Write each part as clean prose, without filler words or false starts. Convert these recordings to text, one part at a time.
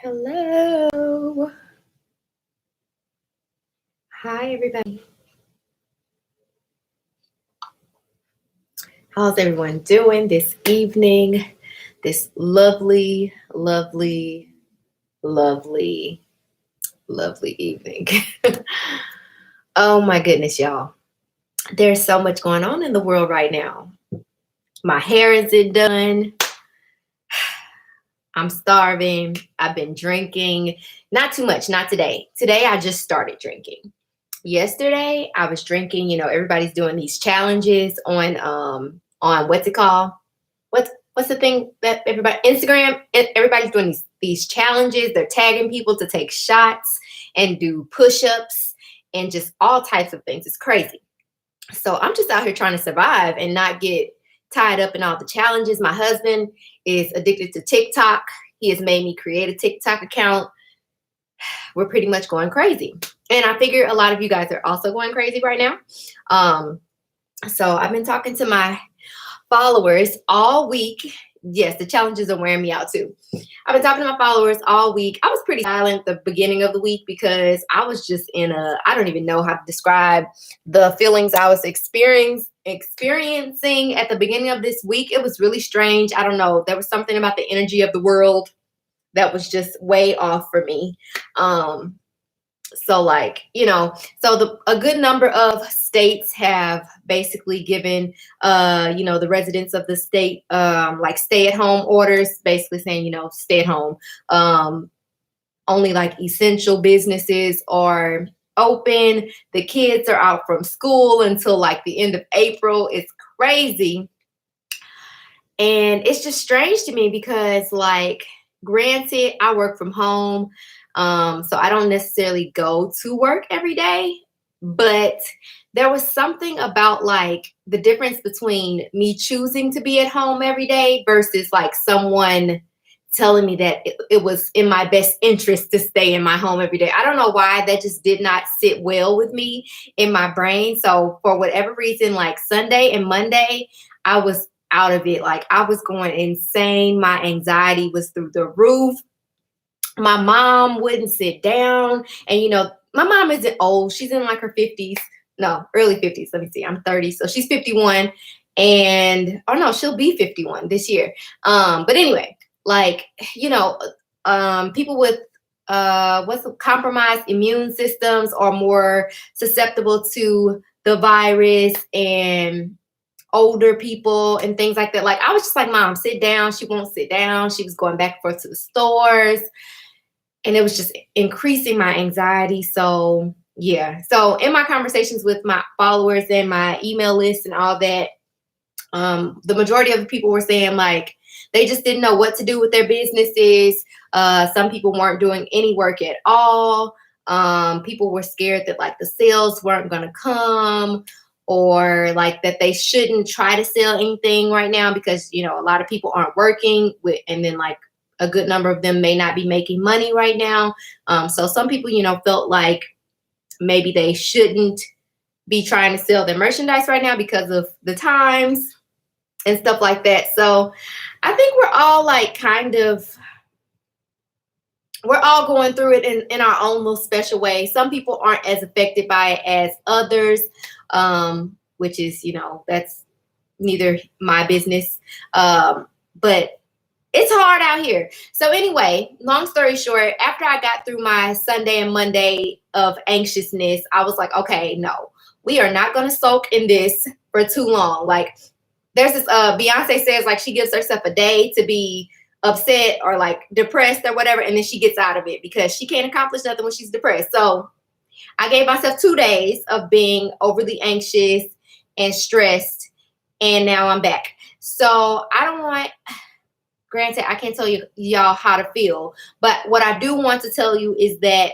Hello. Hi, everybody. How's everyone doing this evening? This lovely, lovely, lovely, lovely evening. Oh my goodness, y'all. There's so much going on in the world right now. My hair isn't done. I'm starving. I've been drinking. Not too much, not today. Today I just started drinking. Yesterday I was drinking. Everybody's doing these challenges on what's it called? What's the thing that everybody Instagram? Everybody's doing these challenges. They're tagging people to take shots and do push-ups and just all types of things. It's crazy. So I'm just out here trying to survive and not get tied up in all the challenges. My husband is addicted to TikTok. He has made me create a TikTok account. We're pretty much going crazy. And I figure a lot of you guys are also going crazy right now. So I've been talking to my followers all week. Yes, the challenges are wearing me out too. I've been talking to my followers all week. I was pretty silent the beginning of the week because I was just I don't even know how to describe the feelings I was experiencing at the beginning of this week. It was really strange. I don't know. There was something about the energy of the world that was just way off for me. So a good number of states have basically given, the residents of the state, like stay-at-home orders, basically saying, stay at home. Only like essential businesses are open. The kids are out from school until like the end of April. It's crazy. And it's just strange to me because, like, granted, I work from home. So I don't necessarily go to work every day, but there was something about like the difference between me choosing to be at home every day versus like someone telling me that it was in my best interest to stay in my home every day. I don't know why that just did not sit well with me in my brain. So for whatever reason, like Sunday and Monday, I was out of it. Like I was going insane. My anxiety was through the roof. My mom wouldn't sit down. And, my mom isn't old. She's in like her 50s. No, early 50s. Let me see. I'm 30. So she's 51. And, oh no, she'll be 51 this year. But anyway, like, people with compromised immune systems are more susceptible to the virus, and older people and things like that. Like I was just like, Mom, sit down. She won't sit down. She was going back and forth to the stores. And it was just increasing my anxiety. So yeah. So in my conversations with my followers and my email list and all that, the majority of the people were saying like they just didn't know what to do with their businesses. Some people weren't doing any work at all. People were scared that like the sales weren't going to come, or like that they shouldn't try to sell anything right now because, a lot of people aren't working and then like a good number of them may not be making money right now. So some people, felt like maybe they shouldn't be trying to sell their merchandise right now because of the times and stuff like that. So I think we're all like we're all going through it in our own little special way. Some people aren't as affected by it as others, which is, that's neither my business. But it's hard out here. So anyway, long story short, after I got through my Sunday and Monday of anxiousness, I was like, okay, no, we are not going to soak in this for too long. Like there's this, Beyonce says like she gives herself a day to be upset or like depressed or whatever. And then she gets out of it because she can't accomplish nothing when she's depressed. So I gave myself 2 days of being overly anxious and stressed. And now I'm back. So I don't want... Granted, I can't tell y'all how to feel, but what I do want to tell you is that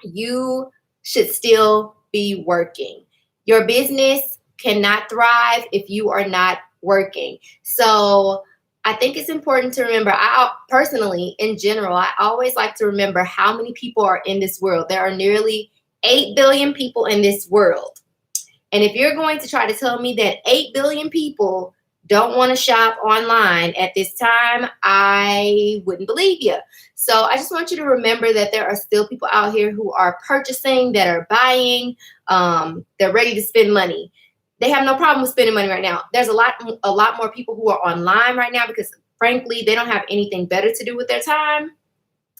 you should still be working. Your business cannot thrive if you are not working. So I think it's important to remember, I personally, in general, I always like to remember how many people are in this world. There are nearly 8 billion people in this world. And if you're going to try to tell me that 8 billion people don't want to shop online at this time, I wouldn't believe you. So I just want you to remember that there are still people out here who are purchasing, that are buying, they're ready to spend money. They have no problem with spending money right now. There's a lot more people who are online right now because frankly, they don't have anything better to do with their time.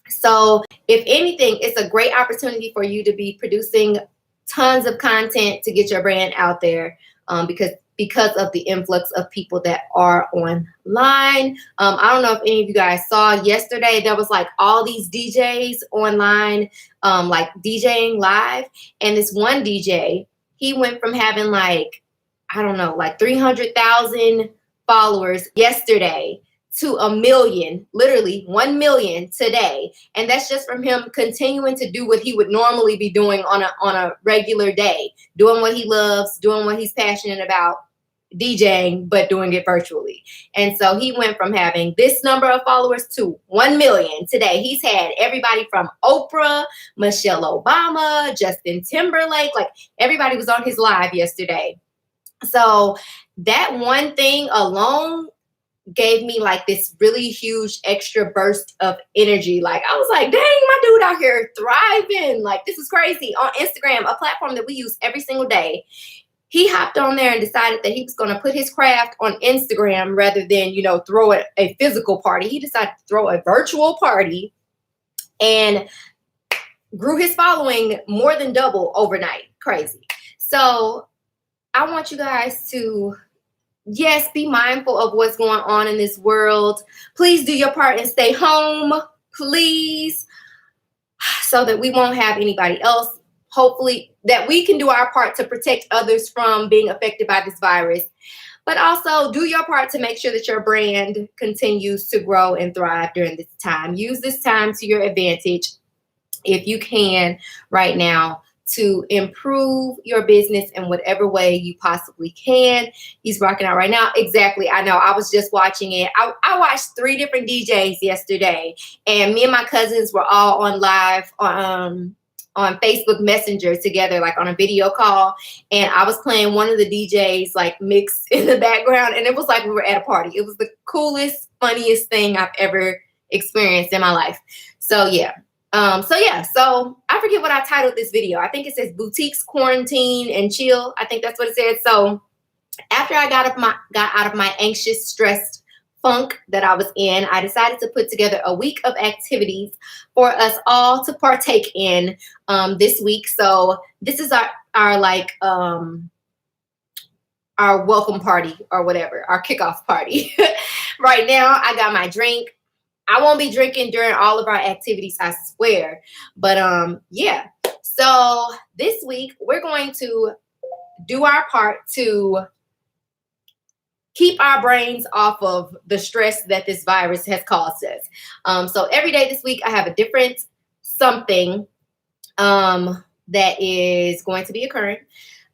So if anything, it's a great opportunity for you to be producing tons of content to get your brand out there, because of the influx of people that are online. I don't know if any of you guys saw yesterday, there was like all these DJs online, like DJing live. And this one DJ, he went from having like, I don't know, like 300,000 followers yesterday to 1 million, literally 1 million today. And that's just from him continuing to do what he would normally be doing on a regular day, doing what he loves, doing what he's passionate about, DJing, but doing it virtually. And so he went from having this number of followers to 1 million today. He's had everybody from Oprah, Michelle Obama, Justin Timberlake, like everybody was on his live yesterday. So that one thing alone gave me like this really huge extra burst of energy. Like I was like, dang, my dude out here thriving. Like this is crazy. On Instagram, a platform that we use every single day, he hopped on there and decided that he was going to put his craft on Instagram rather than, throw a physical party. He decided to throw a virtual party and grew his following more than double overnight. Crazy. So I want you guys to, yes, be mindful of what's going on in this world. Please do your part and stay home, please, so that we won't have anybody else. Hopefully that we can do our part to protect others from being affected by this virus. But also do your part to make sure that your brand continues to grow and thrive during this time. Use this time to your advantage if you can right now to improve your business in whatever way you possibly can. He's rocking out right now. Exactly. I know. I was just watching it. I watched 3 different DJs yesterday, and me and my cousins were all on live on Facebook Messenger together, like on a video call. And I was playing one of the DJs like mix in the background. And it was like we were at a party. It was the coolest, funniest thing I've ever experienced in my life. So yeah. So I forget what I titled this video. I think it says Boutiques, Quarantine, and Chill. I think that's what it said. So after I got out of my anxious, stressed funk that I was in, I decided to put together a week of activities for us all to partake in this week. So this is our welcome party or whatever, our kickoff party. Right now, I got my drink. I won't be drinking during all of our activities, I swear. But yeah. So this week we're going to do our part to keep our brains off of the stress that this virus has caused us. So every day this week I have a different something that is going to be occurring.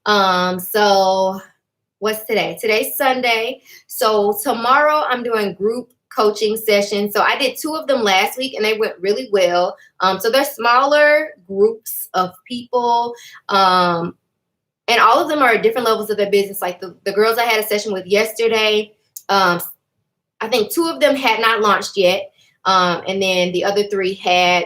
So what's today? Today's Sunday. So tomorrow I'm doing group coaching sessions. So I did 2 of them last week and they went really well. So they're smaller groups of people. And all of them are at different levels of their business. Like the girls I had a session with yesterday, I think 2 of them had not launched yet. And then the other 3 had.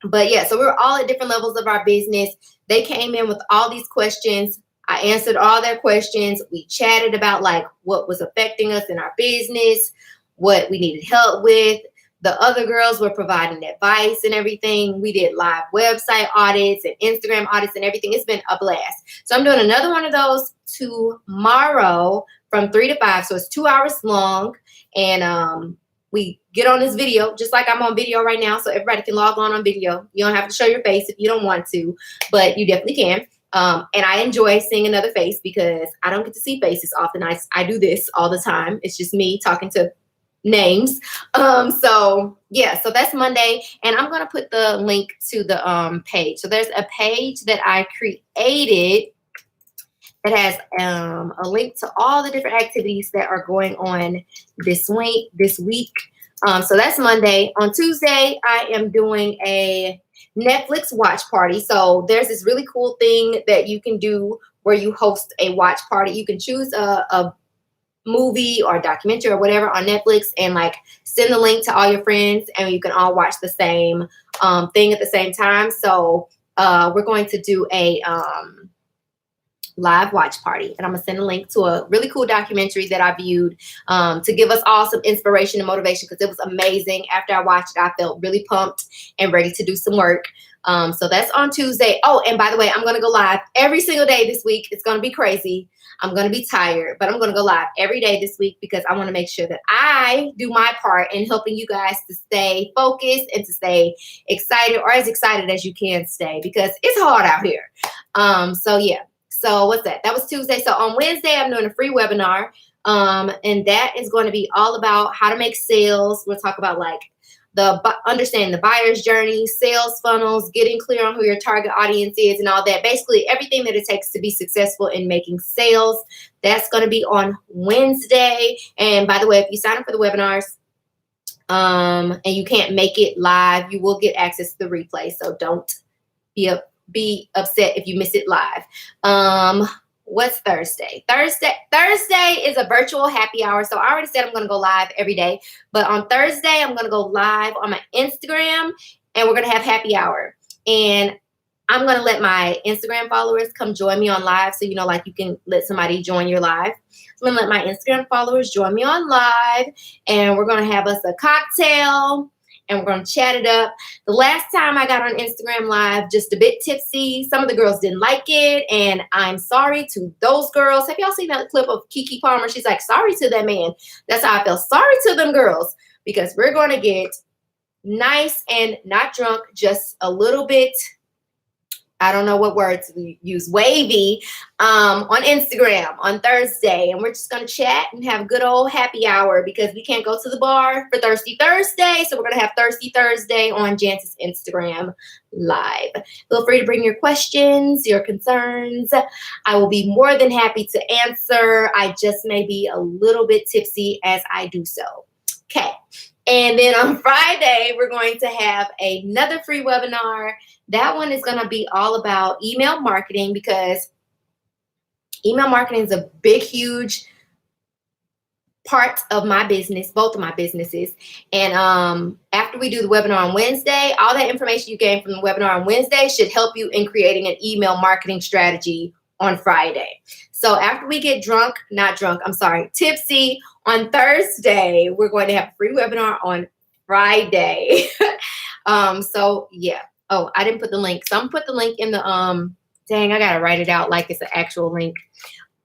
But yeah, so we were all at different levels of our business. They came in with all these questions. I answered all their questions. We chatted about like what was affecting us in our business, what we needed help with. The other girls were providing advice and everything. We did live website audits and Instagram audits and everything. It's been a blast. So I'm doing another one of those tomorrow from 3 to 5. So it's 2 hours long. And we get on this video just like I'm on video right now. So everybody can log on video. You don't have to show your face if you don't want to, but you definitely can. And I enjoy seeing another face because I don't get to see faces often. I do this all the time. It's just me talking to names. So yeah, so that's Monday, and I'm gonna put the link to the page. So there's a page that I created that has a link to all the different activities that are going on this week. So that's Monday. On Tuesday, I am doing a Netflix watch party. So there's this really cool thing that you can do where you host a watch party. You can choose a movie or documentary or whatever on Netflix, and like send the link to all your friends, and you can all watch the same thing at the same time. So we're going to do a live watch party, and I'm gonna send a link to a really cool documentary that I viewed to give us all some inspiration and motivation, because it was amazing. After I watched it, I felt really pumped and ready to do some work. So that's on Tuesday. Oh, and by the way, I'm gonna go live every single day this week. It's gonna be crazy. I'm gonna be tired, but I'm gonna go live every day this week, because I want to make sure that I do my part in helping you guys to stay focused and to stay excited, or as excited as you can stay, because it's hard out here. So yeah. So what's that? That was Tuesday. So on Wednesday, I'm doing a free webinar. And that is going to be all about how to make sales. We'll talk about like understanding the buyer's journey, sales funnels, getting clear on who your target audience is, and all that. Basically everything that it takes to be successful in making sales. That's going to be on Wednesday. And by the way, if you sign up for the webinars, and you can't make it live, you will get access to the replay. So don't be upset if you miss it live. What's Thursday? Thursday is a virtual happy hour. So I already said I'm going to go live every day, but on Thursday, I'm going to go live on my Instagram, and we're going to have happy hour. And I'm going to let my Instagram followers come join me on live. So, you know, like you can let somebody join your live. So I'm going to let my Instagram followers join me on live, and we're going to have us a cocktail, and we're going to chat it up. The last time I got on Instagram Live, just a bit tipsy. Some of the girls didn't like it, and I'm sorry to those girls. Have y'all seen that clip of Keke Palmer? She's like, sorry to that man. That's how I feel. Sorry to them girls, because we're going to get nice and not drunk, just a little bit, I don't know what words we use, wavy, on Instagram on Thursday. And we're just going to chat and have a good old happy hour, because we can't go to the bar for Thirsty Thursday. So we're going to have Thirsty Thursday on Jance's Instagram Live. Feel free to bring your questions, your concerns. I will be more than happy to answer. I just may be a little bit tipsy as I do so. Okay. And then on Friday, we're going to have another free webinar. That one is going to be all about email marketing, because email marketing is a big, huge part of my business, both of my businesses. And after we do the webinar on Wednesday, all that information you gain from the webinar on Wednesday should help you in creating an email marketing strategy on Friday. So after we get tipsy on Thursday, we're going to have a free webinar on Friday. So yeah. Oh, I didn't put the link. So I'm gonna put the link in the dang, I gotta write it out like it's an actual link.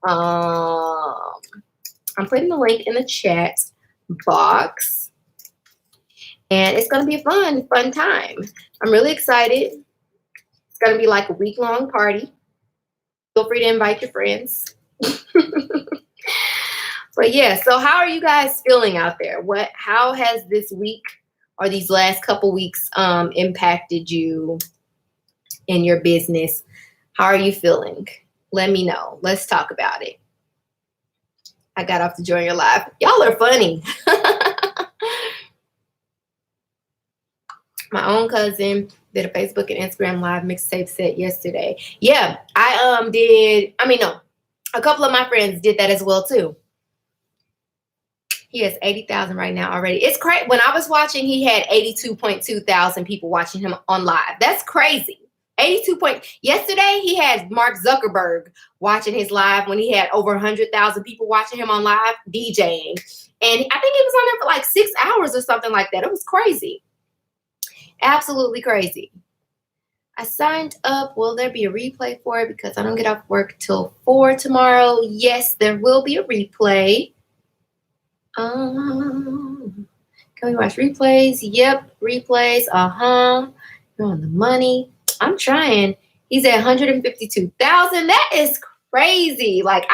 I'm putting the link in the chat box, and it's gonna be a fun time. I'm really excited. It's gonna be like a week-long party. Feel free to invite your friends. But yeah, so how are you guys feeling out there? How has this week or these last couple weeks impacted you in your business? How are you feeling? Let me know. Let's talk about it. I got off to join your live. Y'all are funny. My own cousin did a Facebook and Instagram live mixtape set yesterday. Yeah, a couple of my friends did that as well too. He has 80,000 right now already. It's crazy. When I was watching, he had 82.2 thousand people watching him on live. That's crazy. Yesterday, he had Mark Zuckerberg watching his live when he had over 100,000 people watching him on live DJing. And I think he was on there for like 6 hours or something like that. It was crazy. Absolutely crazy. I signed up. Will there be a replay for it? Because I don't get off work till 4 tomorrow. Yes, there will be a replay. Can we watch replays? Yep, replays. You're on the money. I'm trying. He's at 152,000. That is crazy. Like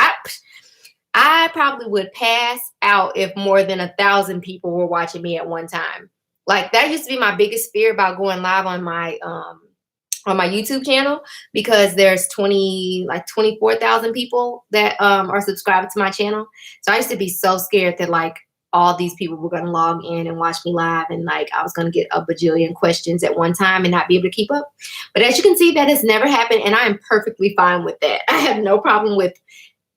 I probably would pass out if more than 1,000 people were watching me at one time. Like that used to be my biggest fear about going live on my YouTube channel, because there's 24,000 people that are subscribed to my channel. So I used to be so scared that like all these people were going to log in and watch me live, and like I was going to get a bajillion questions at one time and not be able to keep up. But as you can see, that has never happened, and I am perfectly fine with that. I have no problem with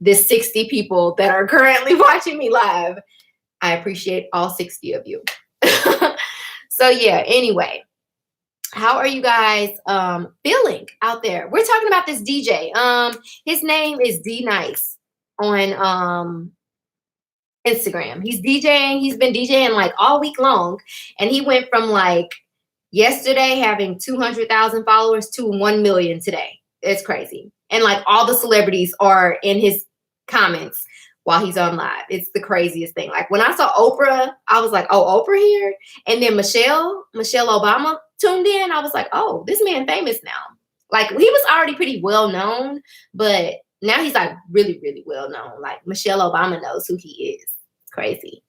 the 60 people that are currently watching me live. I appreciate all 60 of you. So yeah, anyway, how are you guys feeling out there? We're talking about this DJ. His name is D Nice on Instagram. He's DJing. He's been DJing like all week long, and he went from like yesterday having 200,000 followers to 1 million today. It's crazy. And like all the celebrities are in his comments while he's on live. It's the craziest thing. Like when I saw Oprah, I was like, oh, Oprah here. And then Michelle Obama tuned in. I was like, oh, this man famous now. Like he was already pretty well known, but now he's like really, really well known. Like Michelle Obama knows who he is. It's crazy.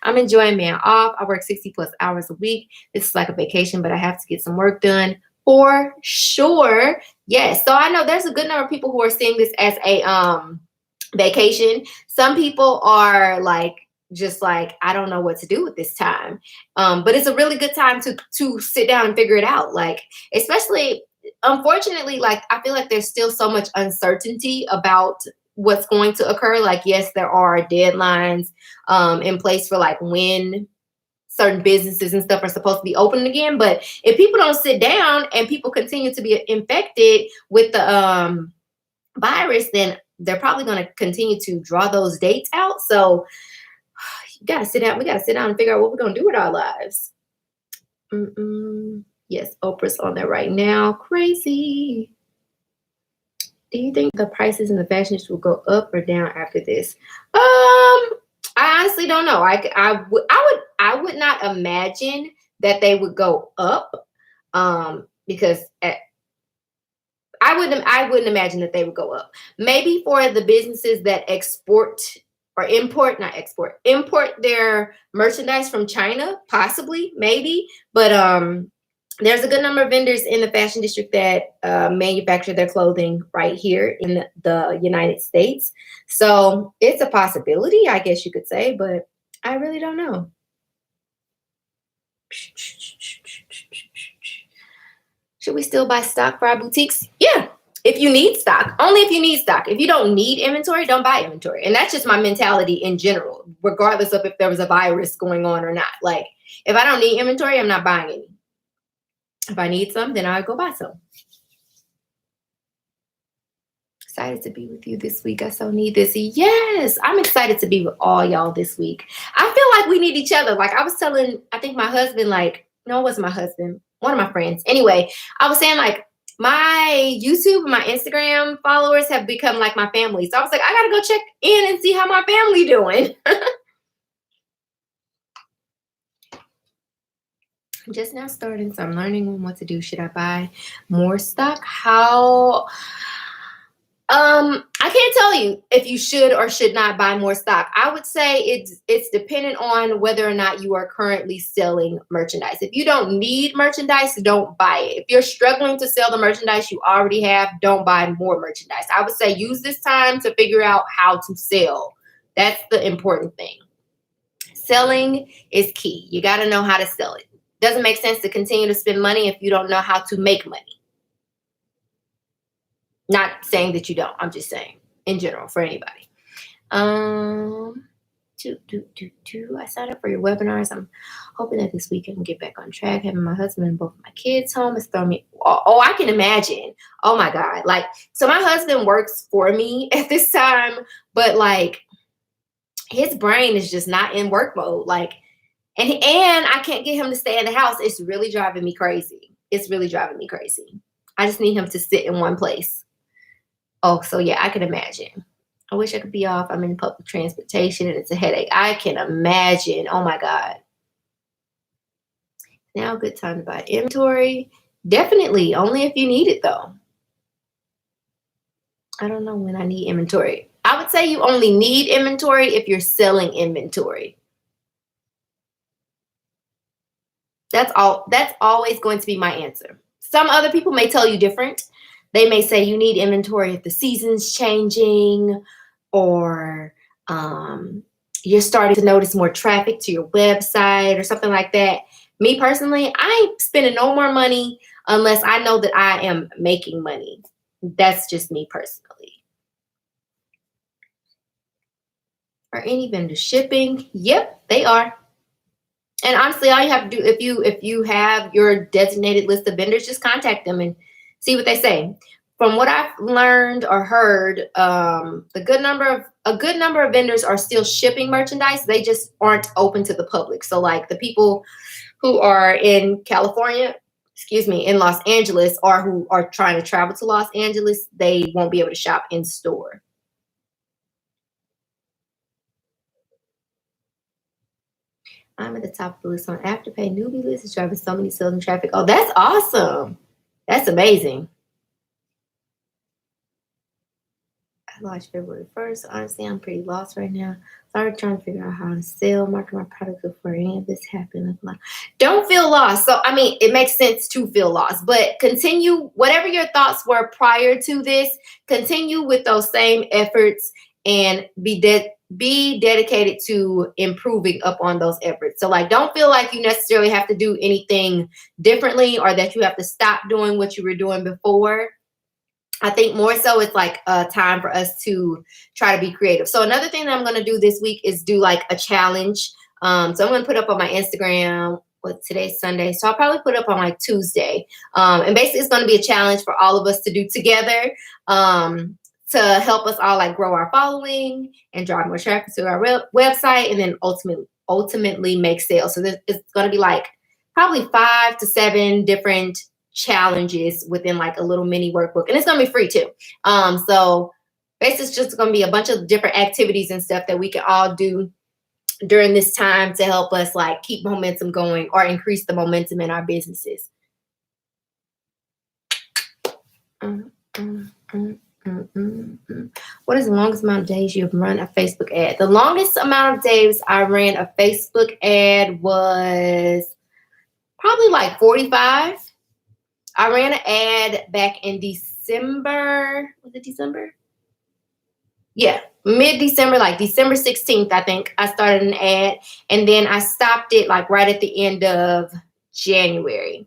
I'm enjoying being off. I work 60 plus hours a week. This is like a vacation, but I have to get some work done for sure. Yes. So I know there's a good number of people who are seeing this as a vacation. Some people are like, just like, I don't know what to do with this time. But it's a really good time to sit down and figure it out. Like, especially, unfortunately, like, I feel like there's still so much uncertainty about what's going to occur. Like, yes, there are deadlines in place for like when certain businesses and stuff are supposed to be open again. But if people don't sit down and people continue to be infected with the virus, then they're probably going to continue to draw those dates out. So you got to sit down. We got to sit down and figure out what we're going to do with our lives. Yes, Oprah's on there right now. Crazy. Do you think the prices in the fashion industry will go up or down after this? I honestly don't know. I would not imagine that they would go up, because I wouldn't imagine that they would go up. Maybe for the businesses that import their merchandise from China, possibly, maybe. But there's a good number of vendors in the fashion district that manufacture their clothing right here in the United States. So it's a possibility, I guess you could say, but I really don't know. Should we still buy stock for our boutiques? Yeah, if you need stock. Only if you need stock. If you don't need inventory, don't buy inventory. And that's just my mentality in general, regardless of if there was a virus going on or not. Like, if I don't need inventory, I'm not buying any. If I need some, then I'll go buy some. Excited to be with you this week. I so need this. Yes, I'm excited to be with all y'all this week. I feel like we need each other. Like I was telling, I think my husband, like, no, it wasn't my husband. One of my friends. Anyway, I was saying like my YouTube and my Instagram followers have become like my family. So I was like, I got to go check in and see how my family doing. I'm just now starting, so I'm learning what to do. Should I buy more stock? How? I can't tell you if you should or should not buy more stock. I would say it's dependent on whether or not you are currently selling merchandise. If you don't need merchandise, don't buy it. If you're struggling to sell the merchandise you already have, don't buy more merchandise. I would say use this time to figure out how to sell. That's the important thing. Selling is key. You got to know how to sell it. Doesn't make sense to continue to spend money if you don't know how to make money. Not saying that you don't. I'm just saying in general for anybody. I signed up for your webinars. I'm hoping that this week I can get back on track. Having my husband and both of my kids home has thrown me. Oh, I can imagine. Oh my God. Like, so my husband works for me at this time, but like his brain is just not in work mode. Like, and I can't get him to stay in the house. It's really driving me crazy. It's really driving me crazy. I just need him to sit in one place. Oh, so yeah, I can imagine. I wish I could be off. I'm in public transportation and it's a headache. I can imagine. Oh my God. Now, good time to buy inventory. Definitely. Only if you need it though. I don't know when I need inventory. I would say you only need inventory if you're selling inventory. That's all. That's always going to be my answer. Some other people may tell you different. They may say you need inventory if the season's changing or you're starting to notice more traffic to your website or something like that. Me personally, I ain't spending no more money unless I know that I am making money. That's just me personally. Are any vendors shipping? Yep, they are. And honestly, all you have to do, if you have your designated list of vendors, just contact them and see what they say. From what I've learned or heard, a good number of vendors are still shipping merchandise. They just aren't open to the public. So like the people who are in California, excuse me, in Los Angeles, or who are trying to travel to Los Angeles, they won't be able to shop in store. I'm at the top of the list on Afterpay. Newbie list is driving so many sales and traffic. Oh, that's awesome. That's amazing. I launched February 1st. Honestly, I'm pretty lost right now. Started trying to figure out how to sell, market my product before any of this happened. Don't feel lost. So, I mean, it makes sense to feel lost, but continue whatever your thoughts were prior to this, continue with those same efforts and be dedicated to improving up on those efforts. So like, don't feel like you necessarily have to do anything differently or that you have to stop doing what you were doing before. I think more so it's like a time for us to try to be creative. So another thing that I'm going to do this week is do like a challenge. So I'm going to put up on my Instagram. What, today's Sunday, so I'll probably put up on like Tuesday. And basically it's going to be a challenge for all of us to do together. To help us all like grow our following and drive more traffic to our website, and then ultimately make sales. So it's going to be like probably 5 to 7 different challenges within like a little mini workbook, and it's going to be free too. So basically it's just going to be a bunch of different activities and stuff that we can all do during this time to help us like keep momentum going or increase the momentum in our businesses. What is the longest amount of days you've run a Facebook ad? The longest amount of days I ran a Facebook ad was probably like 45. I ran an ad back in December. Was it December? Yeah, mid-December, like December 16th, I think I started an ad, and then I stopped it like right at the end of January.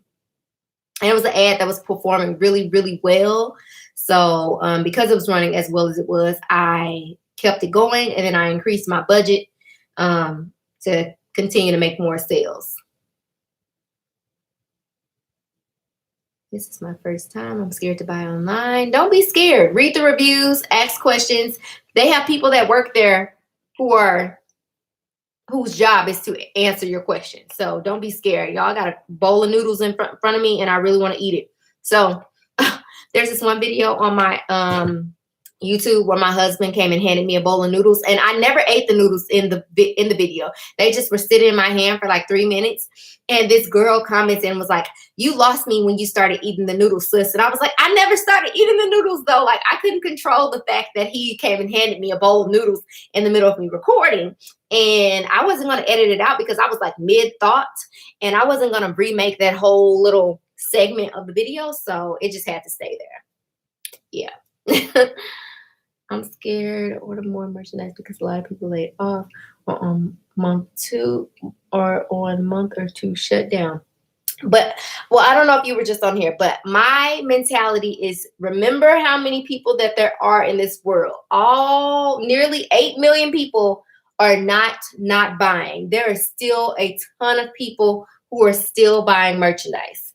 And it was an ad that was performing really, really well. So because it was running as well as it was, I kept it going, and then I increased my budget to continue to make more sales. This is my first time. I'm scared to buy online. Don't be scared. Read the reviews, ask questions. They have people that work there whose job is to answer your questions. So don't be scared. Y'all got a bowl of noodles in front of me, and I really want to eat it. So there's this one video on my YouTube where my husband came and handed me a bowl of noodles, and I never ate the noodles in the video. They just were sitting in my hand for like 3 minutes, and this girl commented and was like, "You lost me when you started eating the noodles, sis." And I was like, I never started eating the noodles though. Like I couldn't control the fact that he came and handed me a bowl of noodles in the middle of me recording, and I wasn't going to edit it out because I was like mid-thought, and I wasn't going to remake that whole little segment of the video, so it just had to stay there. Yeah. I'm scared to order more merchandise because a lot of people laid off or on month 2 or on month or 2 shut down. But well, I don't know if you were just on here, but my mentality is remember how many people that there are in this world. Nearly 8 million people are not buying. There are still a ton of people who are still buying merchandise.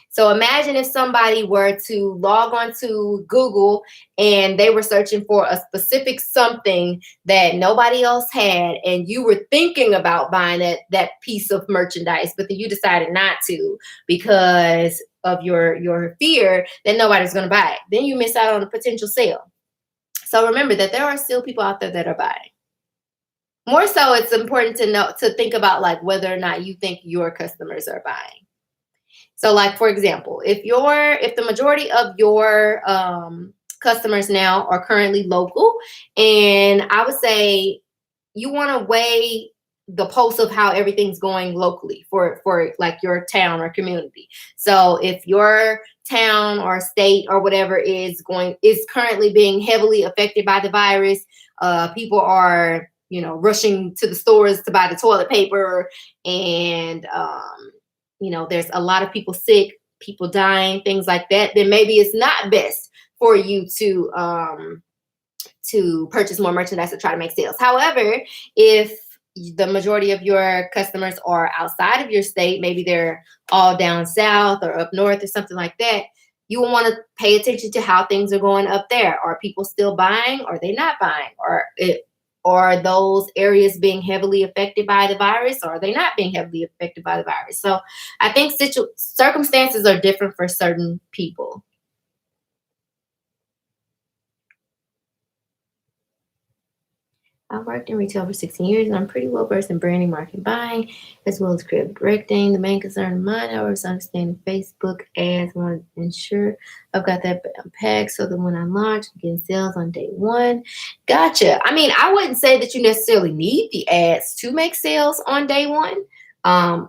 So imagine if somebody were to log on to Google and they were searching for a specific something that nobody else had, and you were thinking about buying that piece of merchandise, but then you decided not to because of your fear that nobody's going to buy it. Then you miss out on a potential sale. So remember that there are still people out there that are buying. More so, it's important to think about like whether or not you think your customers are buying. So like, for example, if the majority of your customers now are currently local, and I would say you want to weigh the pulse of how everything's going locally for like your town or community. So if your town or state or whatever is currently being heavily affected by the virus, people are, rushing to the stores to buy the toilet paper, and there's a lot of people sick, people dying, things like that, then maybe it's not best for you to to purchase more merchandise to try to make sales. However, if the majority of your customers are outside of your state, maybe they're all down south or up north or something like that, you will want to pay attention to how things are going up there. Are people still buying? Are they not buying? Are those areas being heavily affected by the virus, or are they not being heavily affected by the virus? So I think circumstances are different for certain people. I've worked in retail for 16 years, and I'm pretty well versed in branding, marketing, buying, as well as creative directing. The main concern of mine, however, is understanding Facebook ads. I want to ensure I've got that packed so that when I launch, I'm getting sales on day one. Gotcha. I mean, I wouldn't say that you necessarily need the ads to make sales on day one.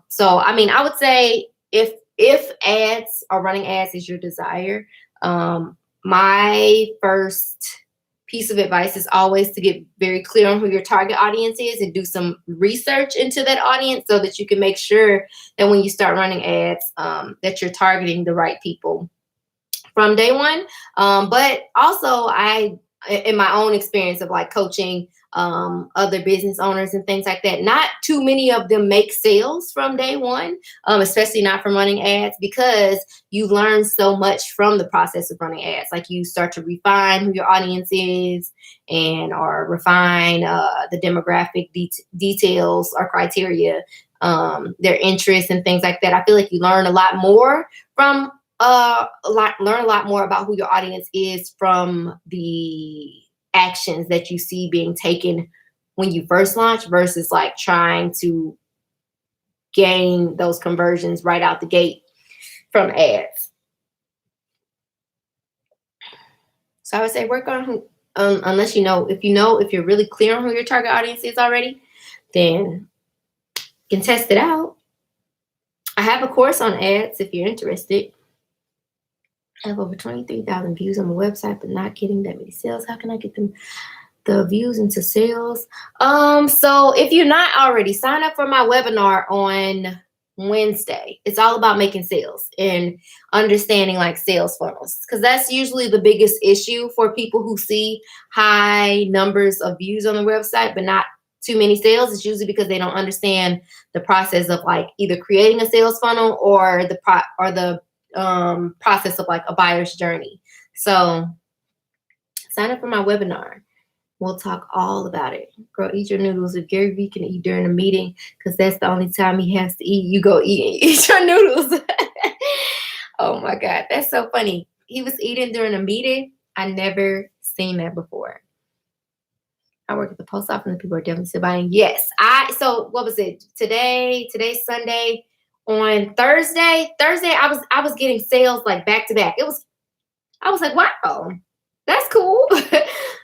So I mean, I would say if ads or running ads is your desire, my first piece of advice is always to get very clear on who your target audience is and do some research into that audience so that you can make sure that when you start running ads, that you're targeting the right people from day one. But also in my own experience of like coaching other business owners and things like that, not too many of them make sales from day one, especially not from running ads, because you learn so much from the process of running ads. Like you start to refine who your audience is or refine the demographic details or criteria, their interests and things like that. I feel like you learn a lot more from learn a lot more about who your audience is from the actions that you see being taken when you first launch versus like trying to gain those conversions right out the gate from ads. So I would say work on who, unless if you're really clear on who your target audience is already, then you can test it out. I have a course on ads if you're interested. I have over 23,000 views on my website, but not getting that many sales. How can I get the views into sales? So if you're not already, sign up for my webinar on Wednesday. It's all about making sales and understanding like sales funnels, because that's usually the biggest issue for people who see high numbers of views on the website, but not too many sales. It's usually because they don't understand the process of like either creating a sales funnel or the process of like a buyer's journey. So sign up for my webinar. We'll talk all about it. Girl, eat your noodles. If Gary Vee can eat during a meeting, because that's the only time he has to eat, you go eat your noodles. Oh my God, that's so funny. He was eating during a meeting. I never seen that before. I work at the post office and people are definitely still buying. Yes. So what was it? Today's Sunday. On Thursday, I was getting sales like back to back. I was like, wow, that's cool.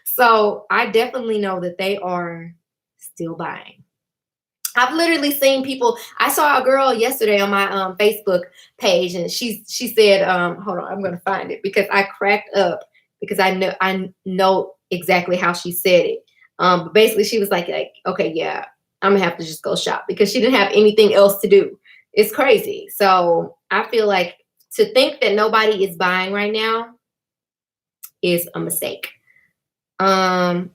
So I definitely know that they are still buying. I've literally seen people. I saw a girl yesterday on my Facebook page, and she said, hold on, I'm gonna find it because I cracked up because I know exactly how she said it. But basically she was like, okay, yeah, I'm gonna have to just go shop, because she didn't have anything else to do. It's crazy. So I feel like to think that nobody is buying right now is a mistake. Here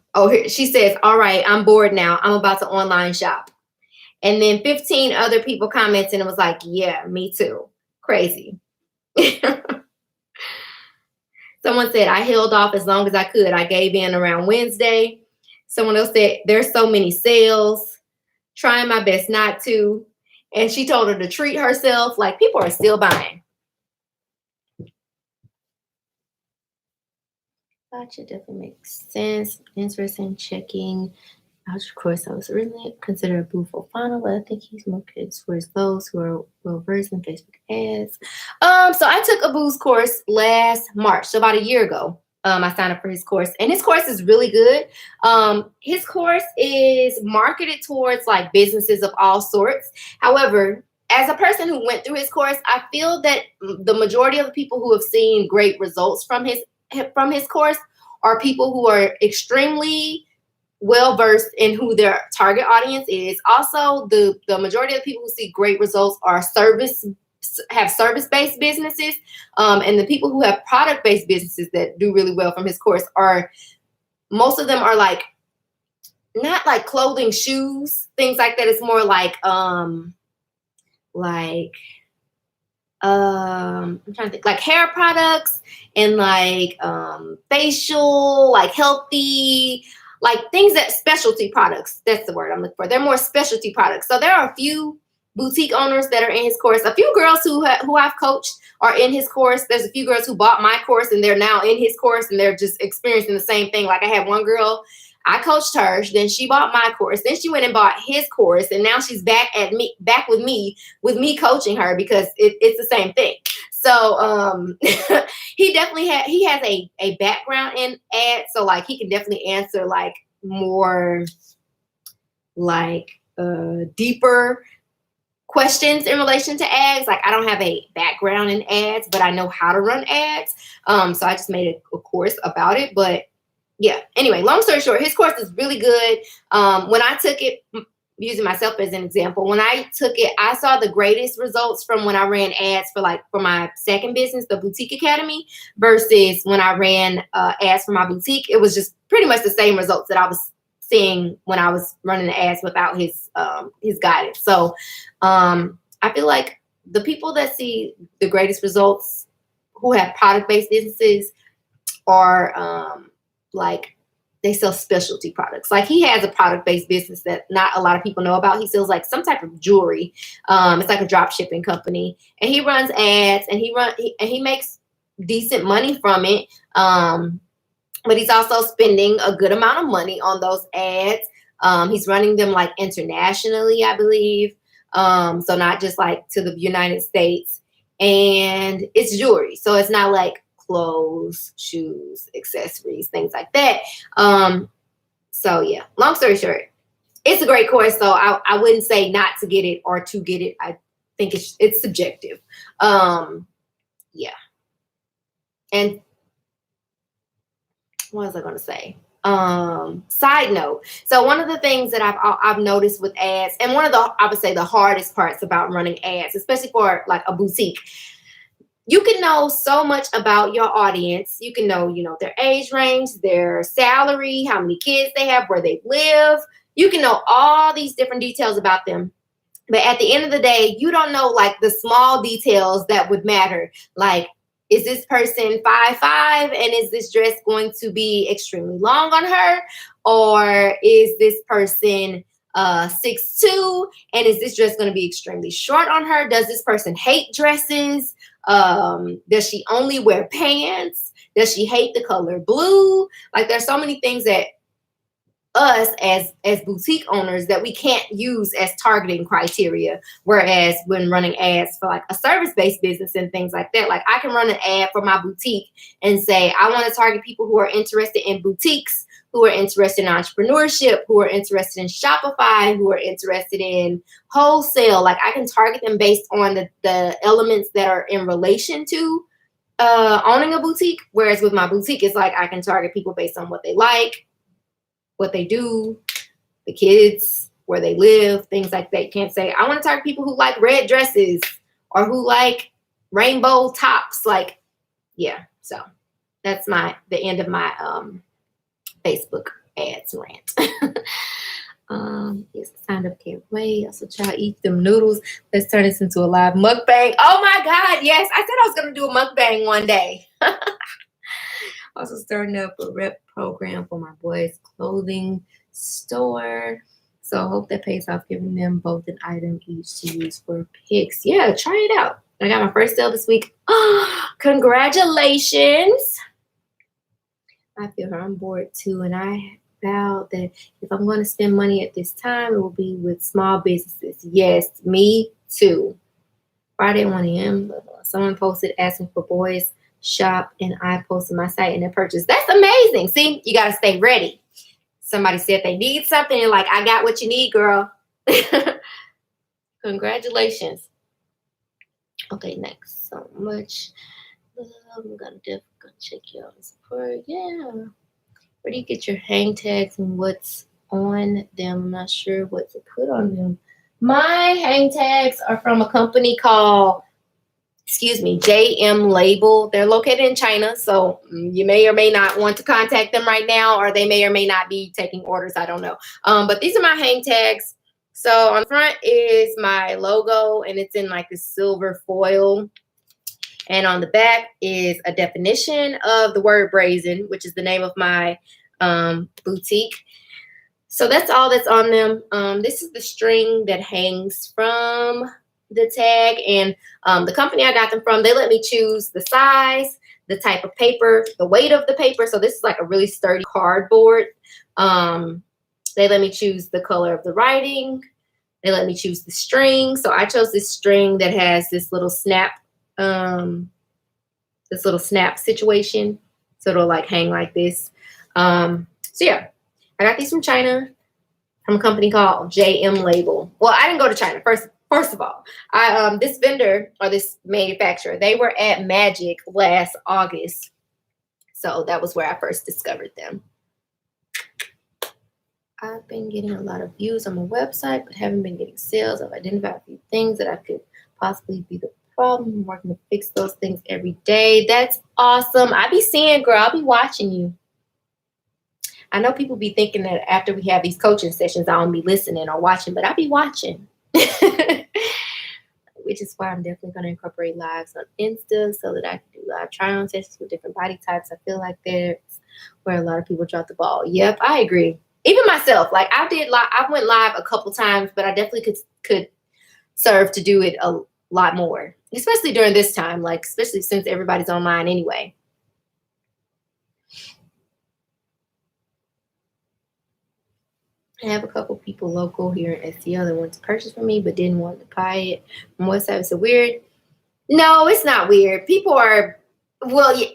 she says, all right, I'm bored now. I'm about to online shop. And then 15 other people commented and it was like, yeah, me too. Crazy. Someone said, I held off as long as I could. I gave in around Wednesday. Someone else said, there's so many sales. Trying my best not to. And she told her to treat herself. Like, people are still buying. Gotcha, definitely makes sense. Interesting checking. Of course, I was originally considered a booth for funnel, but I think he's more kids towards those who are well versed in Facebook ads. So I took a Boo's course last March, so about a year ago. I signed up for his course, and his course is really good. His course is marketed towards like businesses of all sorts. However, as a person who went through his course, I feel that the majority of the people who have seen great results from his course are people who are extremely well versed in who their target audience is. Also, the majority of the people who see great results are service-based businesses, and the people who have product-based businesses that do really well from his course are most of them are like not like clothing, shoes, things like that. It's more like I'm trying to think, like hair products and like facial, like healthy, like things that specialty products. That's the word I'm looking for. They're more specialty products. So there are a few boutique owners that are in his course. A few girls who I've coached are in his course. There's a few girls who bought my course and they're now in his course and they're just experiencing the same thing. Like I had one girl, I coached her, then she bought my course, then she went and bought his course, and now she's back with me coaching her because it's the same thing. So he definitely has a background in ads, so like he can definitely answer like more like deeper questions in relation to ads. Like I don't have a background in ads, but I know how to run ads. So I just made a course about it, but yeah, anyway, long story short, his course is really good. When I took it, using myself as an example, when I took it, I saw the greatest results from when I ran ads for my second business, the Boutique Academy, versus when I ran ads for my boutique. It was just pretty much the same results that I was seeing when I was running the ads without his guidance. So I feel like the people that see the greatest results who have product-based businesses are like they sell specialty products. Like he has a product-based business that not a lot of people know about. He sells like some type of jewelry. It's like a drop shipping company, and he runs ads and he makes decent money from it. But he's also spending a good amount of money on those ads. He's running them like internationally, I believe. So not just like to the United States, and it's jewelry. So it's not like clothes, shoes, accessories, things like that. So yeah, long story short, it's a great course. So I wouldn't say not to get it or to get it. I think it's subjective. Yeah. And what was I going to say? Side note. So one of the things that I've noticed with ads, and one of I would say the hardest parts about running ads, especially for like a boutique, you can know so much about your audience. You can know, their age range, their salary, how many kids they have, where they live. You can know all these different details about them. But at the end of the day, you don't know like the small details that would matter. Like, is this person 5'5" and is this dress going to be extremely long on her? Or is this person 6'2" and is this dress going to be extremely short on her? Does this person hate dresses? Does she only wear pants? Does she hate the color blue? Like there's so many things that us as boutique owners that we can't use as targeting criteria. Whereas when running ads for like a service-based business and things like that, like I can run an ad for my boutique and say, I want to target people who are interested in boutiques, who are interested in entrepreneurship, who are interested in Shopify, who are interested in wholesale. Like I can target them based on the elements that are in relation to owning a boutique. Whereas with my boutique, it's like I can target people based on what they like, what they do, the kids, where they live, things like that. You can't say, I want to target people who like red dresses or who like rainbow tops. Like, yeah. So that's the end of my Facebook ads rant. Yes, I signed up, can't wait. Also try to eat them noodles. Let's turn this into a live mukbang. Oh my God, yes. I said I was going to do a mukbang one day. Also starting up a rep program for my boys' clothing store. So I hope that pays off, giving them both an item each to use for picks. Yeah, try it out. I got my first sale this week. Congratulations. I feel her on board too. And I vowed that if I'm going to spend money at this time, it will be with small businesses. Yes, me too. Friday 1 a.m. Someone posted asking for boys shop and I posted my site and they purchased. That's amazing. See, you got to stay ready. Somebody said they need something and like, I got what you need, girl. Congratulations. Okay, next. So much love. I'm going to check you out support. Yeah. Where do you get your hang tags and what's on them? I'm not sure what to put on them. My hang tags are from a company called excuse me, JM Label. They're located in China, so you may or may not want to contact them right now, or they may or may not be taking orders. I don't know. But these are my hang tags. So on the front is my logo, and it's in like this silver foil. And on the back is a definition of the word brazen, which is the name of my boutique. So that's all that's on them. This is the string that hangs from the tag, and the company I got them from, they let me choose the size, the type of paper, the weight of the paper. So this is like a really sturdy cardboard. They let me choose the color of the writing. They let me choose the string. So I chose this string that has this little snap situation. So it'll like hang like this. So yeah, I got these from China, from a company called JM Label. Well, I didn't go to China first of all. This vendor or this manufacturer, they were at Magic last August. So that was where I first discovered them. I've been getting a lot of views on my website, but haven't been getting sales. I've identified a few things that I could possibly be the problem. I'm working to fix those things every day. That's awesome. I be seeing, girl, I'll be watching you. I know people be thinking that after we have these coaching sessions, I don't be listening or watching, but I be watching. Which is why I'm definitely going to incorporate lives on Insta so that I can do live try-on sessions with different body types. I feel like that's where a lot of people drop the ball. Yep, I agree. Even myself, like I went live a couple times, but I definitely could serve to do it a lot more, especially during this time, like especially since everybody's online anyway. I have a couple people local here in STL that want to purchase from me, but didn't want to buy it. On WhatsApp, is it weird? No, it's not weird. People are, well, yeah,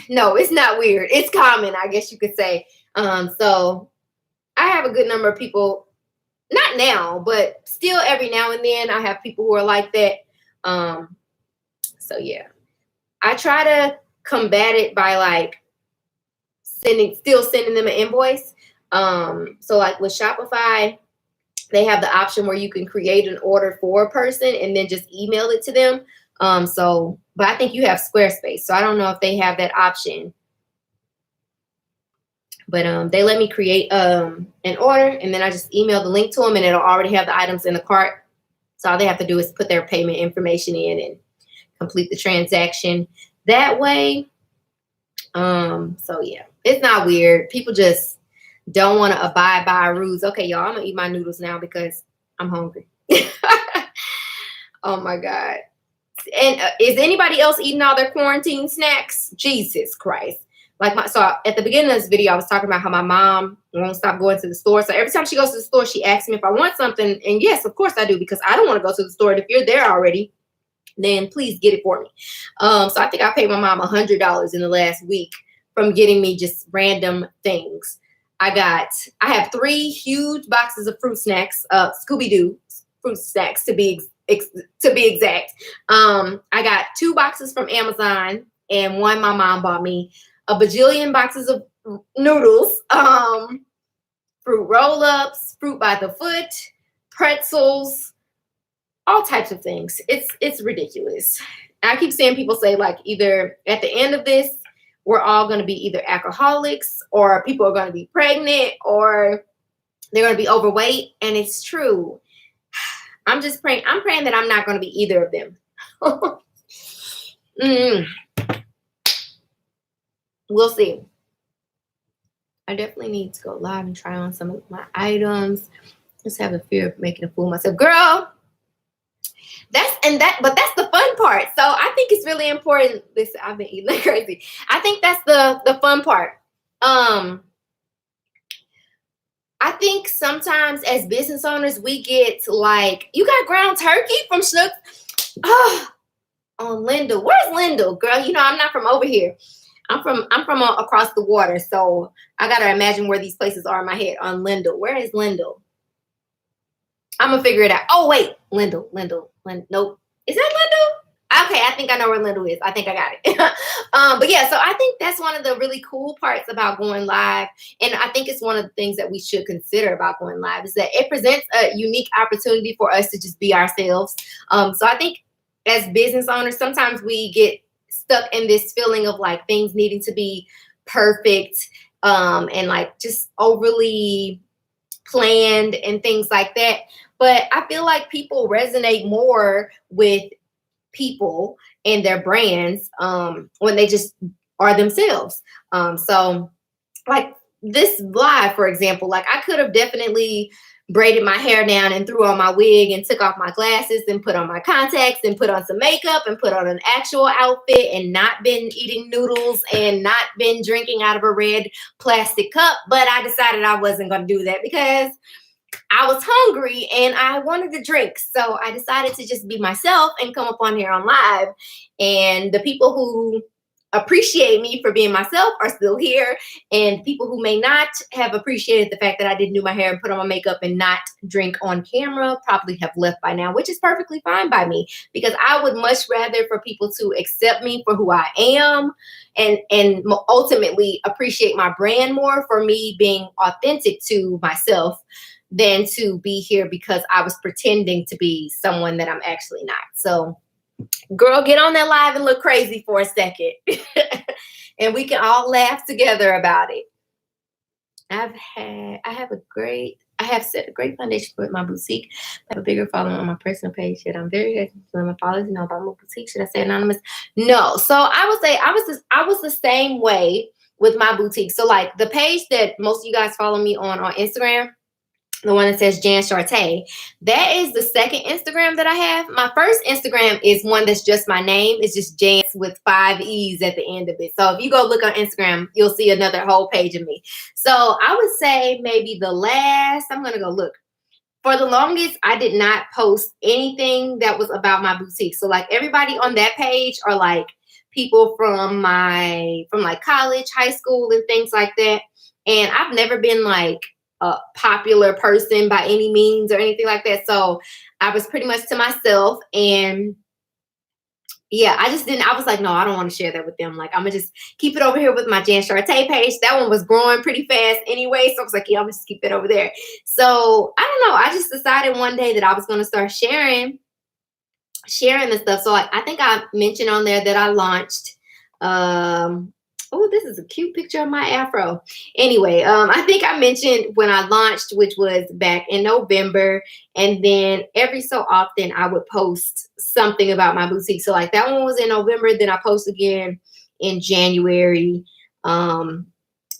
no, it's not weird. It's common, I guess you could say. So I have a good number of people, not now, but still every now and then I have people who are like that. So yeah, I try to combat it by like still sending them an invoice. So like with Shopify, they have the option where you can create an order for a person and then just email it to them. But I think you have Squarespace, so I don't know if they have that option. But they let me create an order, and then I just email the link to them, and it'll already have the items in the cart. So all they have to do is put their payment information in and complete the transaction that way. So yeah, it's not weird. People just don't want to abide by rules. Okay, y'all, I'm gonna eat my noodles now because I'm hungry. Oh my God. And is anybody else eating all their quarantine snacks? Jesus Christ. So at the beginning of this video, I was talking about how my mom won't stop going to the store. So every time she goes to the store, she asks me if I want something. And yes, of course I do, because I don't want to go to the store. And if you're there already, then please get it for me. So I think I paid my mom $100 in the last week from getting me just random things. I have 3 huge boxes of fruit snacks, Scooby-Doo fruit snacks to be exact. I got 2 boxes from Amazon, and 1 my mom bought me. A bajillion boxes of noodles, fruit roll-ups, fruit by the foot, pretzels, all types of things. It's ridiculous. I keep seeing people say, like, either at the end of this, we're all going to be either alcoholics, or people are going to be pregnant, or they're going to be overweight. And it's true. I'm just praying. I'm praying that I'm not going to be either of them. We'll see. I definitely need to go live and try on some of my items. Just have a fear of making a fool of myself. Girl, but that's the fun part. So I think it's really important. Listen, I've been eating like crazy. I think that's the fun part. I think sometimes as business owners, we get like, you got ground turkey from Schnucks? Oh, on Lindell. Where's Lindell, girl? You know, I'm not from over here. I'm from across the water. So I got to imagine where these places are in my head. On Lindell. Where is Lindell? I'm going to figure it out. Oh, wait. Lindell. Nope. Is that Lindell? Okay, I think I know where Lindell is. I think I got it. But yeah, so I think that's one of the really cool parts about going live. And I think it's one of the things that we should consider about going live is that it presents a unique opportunity for us to just be ourselves. So I think as business owners, sometimes we get stuck in this feeling of like things needing to be perfect, and like just overly planned and things like that. But I feel like people resonate more with people and their brands, when they just are themselves. So like this live, for example, like I could have definitely braided my hair down and threw on my wig and took off my glasses and put on my contacts and put on some makeup and put on an actual outfit and not been eating noodles and not been drinking out of a red plastic cup. But I decided I wasn't going to do that because I was hungry and I wanted to drink. So I decided to just be myself and come up on here on live. And the people who appreciate me for being myself are still here. And people who may not have appreciated the fact that I didn't do my hair and put on my makeup and not drink on camera probably have left by now, which is perfectly fine by me, because I would much rather for people to accept me for who I am and ultimately appreciate my brand more for me being authentic to myself than to be here because I was pretending to be someone that I'm actually not. So, girl, get on that live and look crazy for a second. And we can all laugh together about it. I have set a great foundation for my boutique. I have a bigger following on my personal page, yet I'm very hesitant to let my followers know about my boutique. Should I say anonymous? No. So I would say I was the same way with my boutique. So like the page that most of you guys follow me on Instagram, the one that says Jan Shartay, that is the second Instagram that I have. My first Instagram is one that's just my name. It's just Jan with 5 E's at the end of it. So if you go look on Instagram, you'll see another whole page of me. So I would say maybe I'm going to go look. For the longest, I did not post anything that was about my boutique. So like everybody on that page are like people from like college, high school, and things like that. And I've never been like a popular person by any means or anything like that. So I was pretty much to myself, and yeah, I was like, no, I don't want to share that with them. Like, I'm gonna just keep it over here with my Jan Shartay page. That one was growing pretty fast anyway. So I was like, yeah, I'm just keep it over there. So I don't know. I just decided one day that I was going to start sharing the stuff. So I think I mentioned on there that I launched, oh, this is a cute picture of my afro. Anyway, I think I mentioned when I launched, which was back in November, and then every so often I would post something about my boutique. So like that one was in November, then I post again in January. Then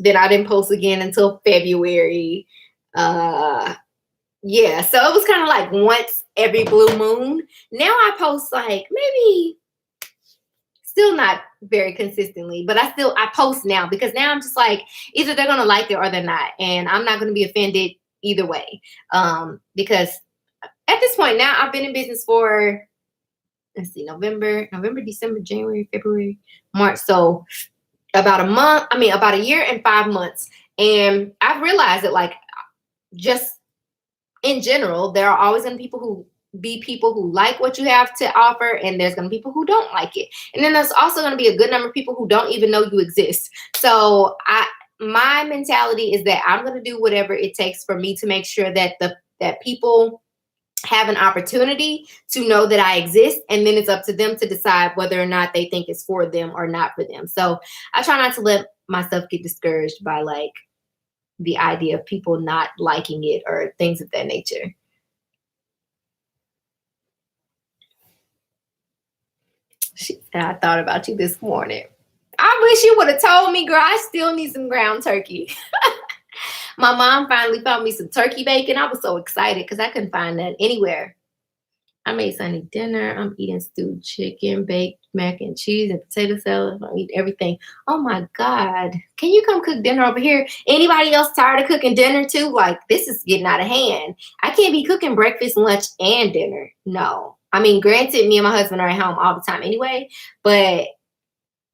I didn't post again until February. Yeah, so it was kind of like once every blue moon. Now I post like maybe still not very consistently, but I post now because now I'm just like, either they're going to like it or they're not. And I'm not going to be offended either way. Because at this point now I've been in business for, let's see, November, December, January, February, March. So about a year and 5 months. And I've realized that like just in general, there are always going to be people who like what you have to offer, and there's going to be people who don't like it. And then there's also going to be a good number of people who don't even know you exist. So my mentality is that I'm going to do whatever it takes for me to make sure that that people have an opportunity to know that I exist, and then it's up to them to decide whether or not they think it's for them or not for them. So I try not to let myself get discouraged by like the idea of people not liking it or things of that nature. She said, I thought about you this morning. I wish you would have told me, girl. I still need some ground turkey. My mom finally found me some turkey bacon. I was so excited because I couldn't find that anywhere. I made Sunday dinner. I'm eating stewed chicken, baked mac and cheese, and potato salad. I eat everything. Oh my God. Can you come cook dinner over here? Anybody else tired of cooking dinner too? Like, this is getting out of hand. I can't be cooking breakfast, lunch, and dinner. No. I mean, granted, me and my husband are at home all the time anyway, but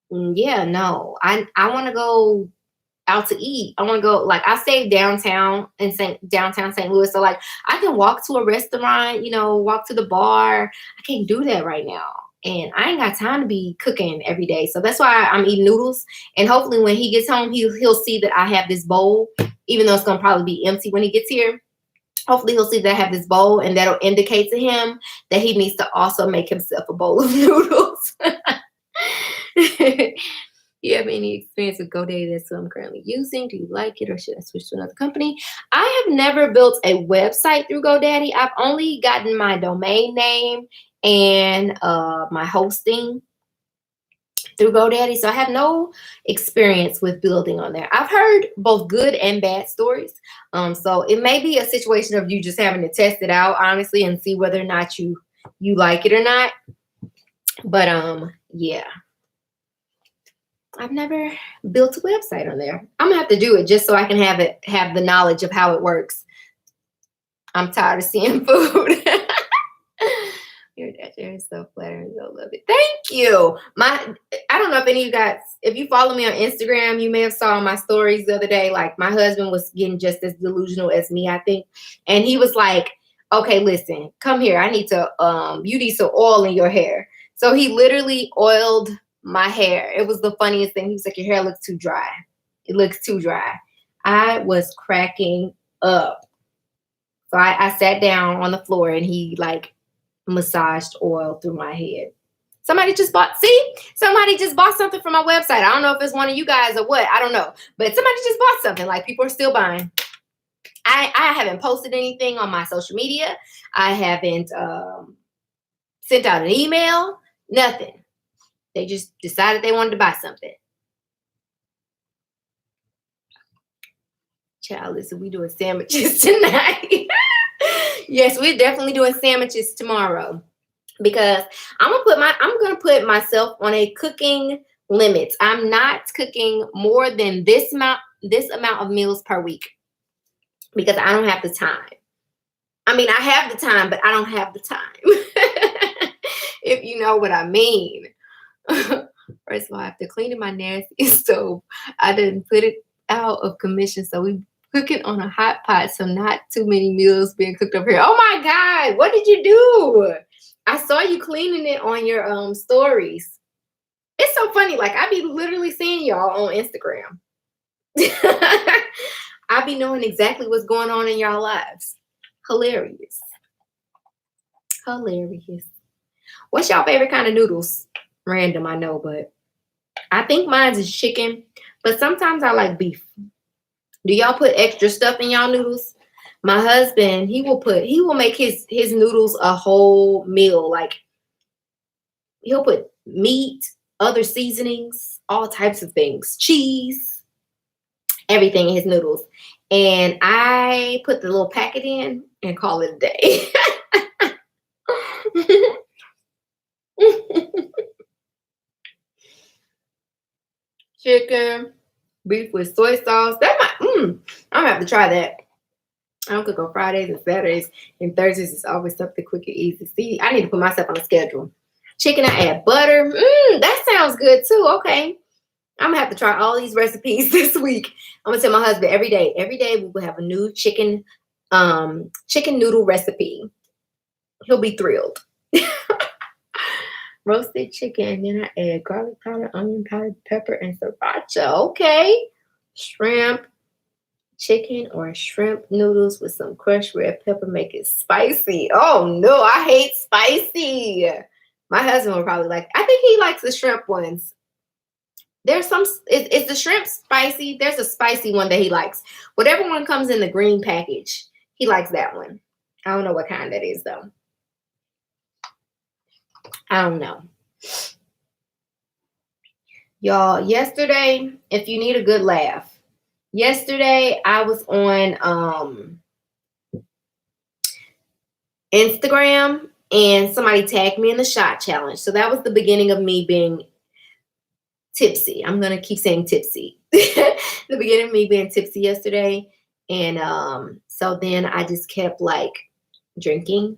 yeah, no. I want to go out to eat. I want to go, like, I stay downtown St. Louis. So like I can walk to a restaurant, walk to the bar. I can't do that right now. And I ain't got time to be cooking every day. So that's why I'm eating noodles. And hopefully when he gets home, he'll see that I have this bowl, even though it's going to probably be empty when he gets here. Hopefully he'll see that I have this bowl, and that'll indicate to him that he needs to also make himself a bowl of noodles. You have any experience with GoDaddy? That's what I'm currently using. Do you like it, or should I switch to another company? I have never built a website through GoDaddy. I've only gotten my domain name and my hosting through GoDaddy, so I have no experience with building on there. I've heard both good and bad stories, so it may be a situation of you just having to test it out honestly and see whether or not you like it or not. But yeah, I've never built a website on there. I'm gonna have to do it just so I can have the knowledge of how it works. I'm tired of seeing food. Your gesture is so flattering. You'll love it. Thank you. I don't know if any of you guys, if you follow me on Instagram, you may have saw my stories the other day. Like, my husband was getting just as delusional as me, I think. And he was like, okay, listen, come here. I need to, you need some oil in your hair. So he literally oiled my hair. It was the funniest thing. He was like, your hair looks too dry. It looks too dry. I was cracking up. So I sat down on the floor and he like massaged oil through my head. Somebody just bought something from my website. I don't know if it's one of you guys or what. I don't know. But somebody just bought something. Like, people are still buying. I haven't posted anything on my social media. I haven't sent out an email. Nothing. They just decided they wanted to buy something. Child, listen, we doing sandwiches tonight. Yes, we're definitely doing sandwiches tomorrow, because I'm gonna put myself on a cooking limit. I'm not cooking more than this amount of meals per week, because I don't have the time. I mean, I have the time, but I don't have the time. If you know what I mean. First of all, after cleaning my nasty stove, I didn't put it out of commission, so we cook it on a hot pot, so not too many meals being cooked over here. Oh my God, what did you do? I saw you cleaning it on your stories. It's so funny. Like, I be literally seeing y'all on Instagram. I be knowing exactly what's going on in y'all lives. Hilarious. Hilarious. What's y'all favorite kind of noodles? Random, I know, but I think mine's is chicken, but sometimes I like beef. Do y'all put extra stuff in y'all noodles? My husband, he will make his noodles a whole meal. Like, he'll put meat, other seasonings, all types of things, cheese, everything in his noodles. And I put the little packet in and call it a day. Chicken, beef with soy sauce. I'm gonna have to try that. I don't cook on Fridays and Saturdays, and Thursdays is always something quick and easy. See, I need to put myself on a schedule. Chicken, I add butter. That sounds good too. Okay. I'm gonna have to try all these recipes this week. I'm gonna tell my husband every day we will have a new chicken noodle recipe. He'll be thrilled. Roasted chicken, then I add garlic powder, onion powder, pepper, and sriracha. Okay. Shrimp, chicken or shrimp noodles with some crushed red pepper, make it spicy. Oh no, I hate spicy. My husband would probably like, I think he likes the shrimp ones. There's some, is the shrimp spicy? There's a spicy one that he likes. Whatever one comes in the green package, he likes that one. I don't know what kind that is though. I don't know. Y'all, yesterday, if you need a good laugh, yesterday I was on Instagram and somebody tagged me in the shot challenge. So that was the beginning of me being tipsy. I'm going to keep saying tipsy. The beginning of me being tipsy yesterday. And so then I just kept like drinking.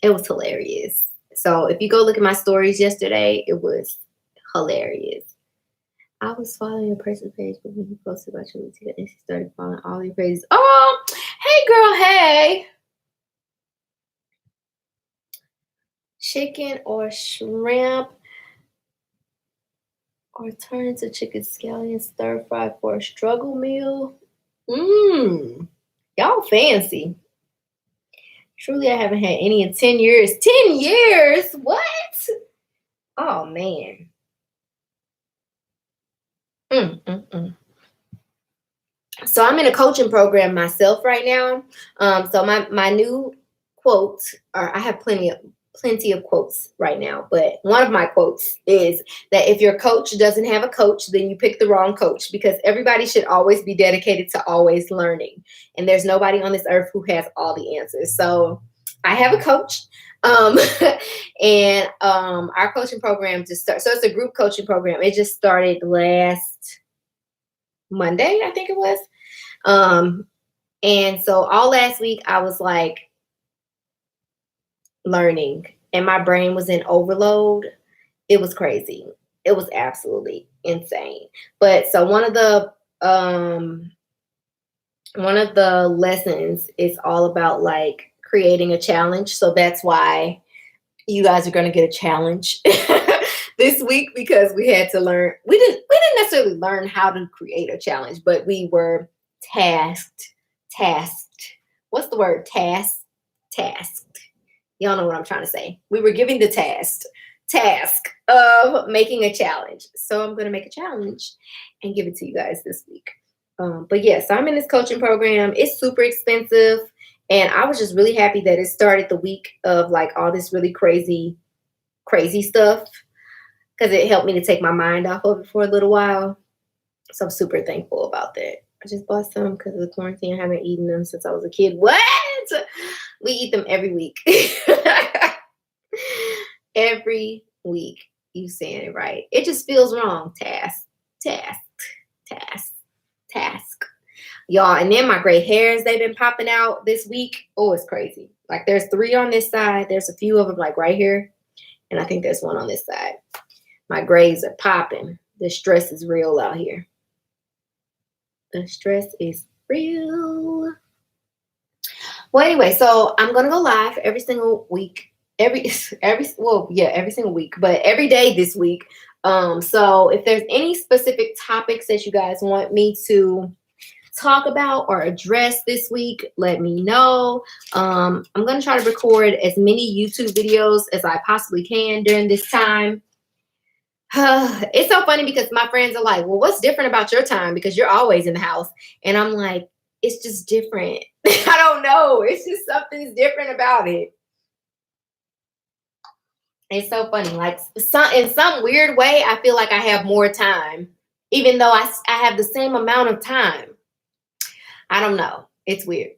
It was hilarious. So if you go look at my stories yesterday, it was hilarious. I was following a person's page, but when you posted about your routine, and she started following all your pages. Oh, hey girl, hey. Chicken or shrimp, or turn into chicken scallion stir fry for a struggle meal. Y'all fancy. Truly, I haven't had any in 10 years. 10 years? What? Oh, man. Mm. So I'm in a coaching program myself right now. So my new quote, or I have plenty of quotes right now, but one of my quotes is that if your coach doesn't have a coach, then you pick the wrong coach, because everybody should always be dedicated to always learning. And there's nobody on this earth who has all the answers. So I have a coach. Um, and our coaching program just started. So it's a group coaching program. It just started last Monday, I think it was. Um, and so all last week I was like learning, and my brain was in overload. It was crazy. It was absolutely insane. But so one of the lessons is all about like creating a challenge. So that's why you guys are going to get a challenge this week, because we had to learn. We didn't necessarily learn how to create a challenge, but we were tasked. What's the word? Tasked. Y'all know what I'm trying to say. We were given the task of making a challenge. So I'm going to make a challenge and give it to you guys this week. But yes, I'm in this coaching program. It's super expensive. And I was just really happy that it started the week of like all this really crazy stuff, because it helped me to take my mind off of it for a little while. So I'm super thankful about that. I just bought some because of the quarantine. I haven't eaten them since I was a kid. What? We eat them every week. Every week. You saying it right. It just feels wrong. Task. Y'all, and then my gray hairs, they've been popping out this week. Oh, it's crazy. Like there's 3 on this side. There's a few of them like right here. And I think there's 1 on this side. My grays are popping. The stress is real out here. The stress is real. Well, anyway, so I'm gonna go live every single week. Every single week, but every day this week. So if there's any specific topics that you guys want me to talk about or address this week, let me know. I'm gonna try to record as many YouTube videos as I possibly can during this time. It's so funny because my friends are like, well, what's different about your time? Because you're always in the house. And I'm like, it's just different. I don't know. It's just something's different about it. It's so funny. Like in some weird way, I feel like I have more time, even though I have the same amount of time. I don't know. It's weird.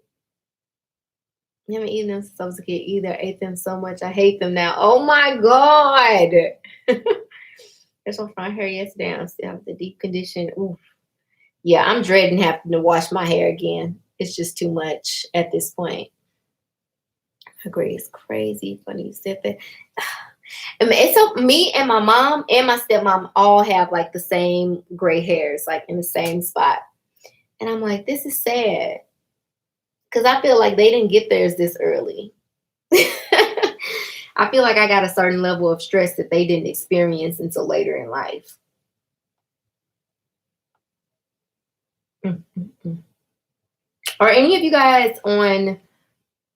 I haven't eaten them since I was a kid either. I ate them so much. I hate them now. Oh my God. There's some front hair yesterday. I still have the deep condition. Oof. Yeah, I'm dreading having to wash my hair again. It's just too much at this point. I agree. It's crazy. Funny you said that. I mean, it's so me and my mom and my stepmom all have like the same gray hairs, like in the same spot. And I'm like, this is sad. Because I feel like they didn't get theirs this early. I feel like I got a certain level of stress that they didn't experience until later in life. Are any of you guys on?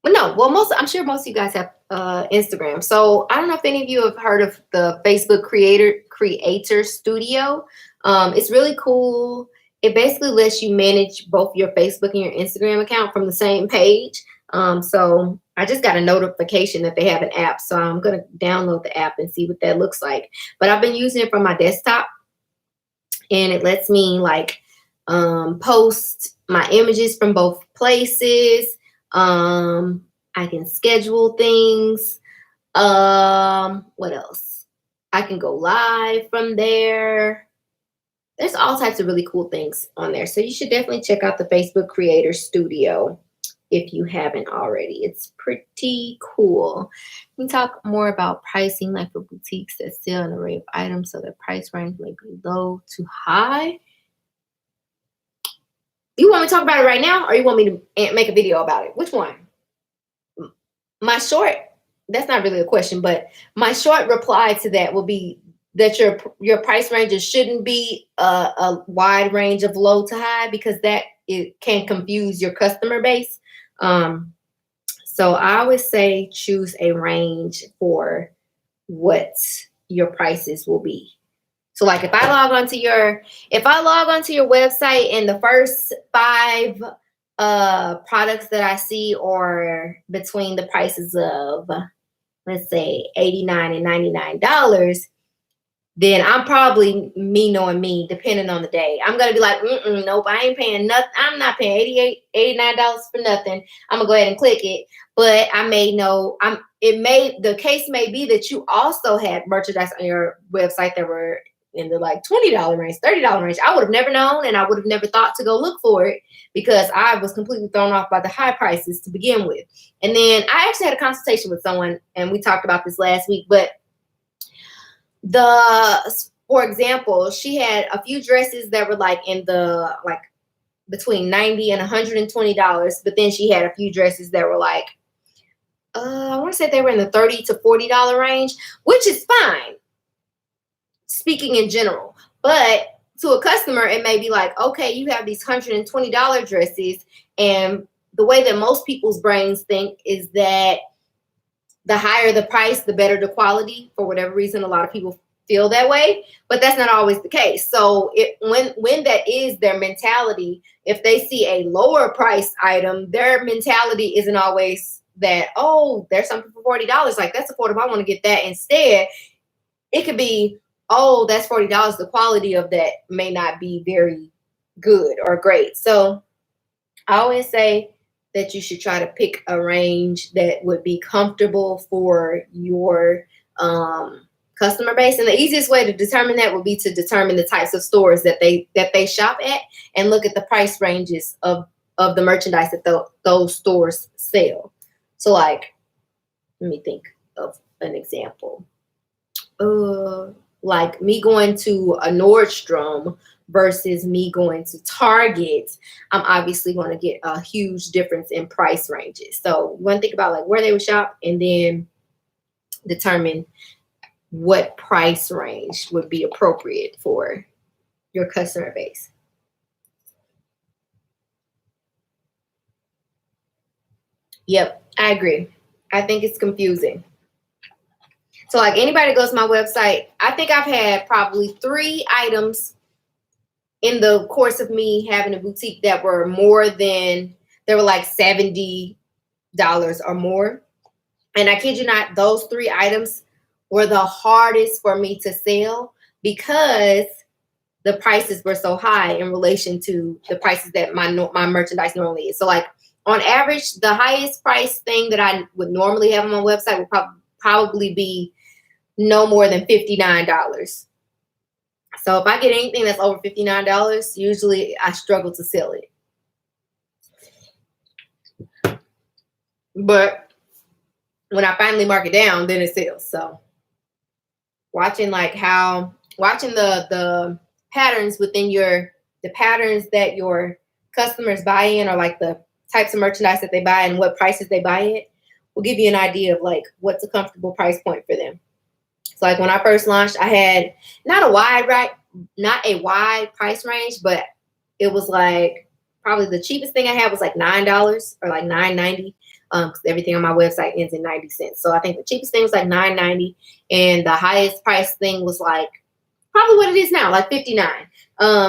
Well, no. Well, I'm sure most of you guys have Instagram. So I don't know if any of you have heard of the Facebook Creator Studio. It's really cool. It basically lets you manage both your Facebook and your Instagram account from the same page. So I just got a notification that they have an app. So I'm going to download the app and see what that looks like. But I've been using it from my desktop, and it lets me like post my images from both places. I can schedule things. What else? I can go live from there. There's all types of really cool things on there. So you should definitely check out the Facebook Creator Studio if you haven't already. It's pretty cool. We can talk more about pricing, like for boutiques that sell an array of items, so the price range may be low to high. You want me to talk about it right now, or you want me to make a video about it? Which one? My short, that's not really a question, but my short reply to that will be that your price ranges shouldn't be a wide range of low to high, because that it can confuse your customer base. So So I always say choose a range for what your prices will be. So like if I log onto your website and the first 5 products that I see are between the prices of, let's say, $89 and $99, then I'm probably, me knowing me, depending on the day, I'm gonna be like, nope, I ain't paying nothing. I'm not paying $89 for nothing. I'm gonna go ahead and click it. But I may know, the case may be that you also had merchandise on your website that were in the like $20 range, $30 range. I would have never known, and I would have never thought to go look for it because I was completely thrown off by the high prices to begin with. And then I actually had a consultation with someone, and we talked about this last week, but for example, she had a few dresses that were like in the like between $90 and $120, but then she had a few dresses that were like I want to say they were in the $30 to $40 range, which is fine, speaking in general. But to a customer, it may be like, okay, you have these $120 dresses, and the way that most people's brains think is that the higher the price, the better the quality. For whatever reason, a lot of people feel that way, but that's not always the case. So when that is their mentality, if they see a lower price item, their mentality isn't always that, oh, there's something for $40. Like, that's affordable. I want to get that. Instead, it could be, oh, that's $40. The quality of that may not be very good or great. So I always say that you should try to pick a range that would be comfortable for your customer base. And the easiest way to determine that would be to determine the types of stores that they shop at and look at the price ranges of the merchandise that those stores sell. So like, let me think of an example. Like me going to a Nordstrom versus me going to Target, I'm obviously going to get a huge difference in price ranges. So you want to think about like where they would shop and then determine what price range would be appropriate for your customer base. Yep, I agree. I think it's confusing. So like anybody goes to my website, I think I've had probably 3 items in the course of me having a boutique that were they were like $70 or more. And I kid you not, those 3 items were the hardest for me to sell because the prices were so high in relation to the prices that my merchandise normally is. So like on average, the highest price thing that I would normally have on my website would probably be no more than $59. So if I get anything that's over $59, usually I struggle to sell it. But when I finally mark it down, then it sells. So watching the patterns within the patterns that your customers buy in, or like the types of merchandise that they buy and what prices they buy it, will give you an idea of like what's a comfortable price point for them. So like when I first launched, I had not a wide price range, but it was like probably the cheapest thing I had was like $9 or like $9.90. Because everything on my website ends in 90 cents. So I think the cheapest thing was like $9.90, and the highest price thing was like probably what it is now, like $59.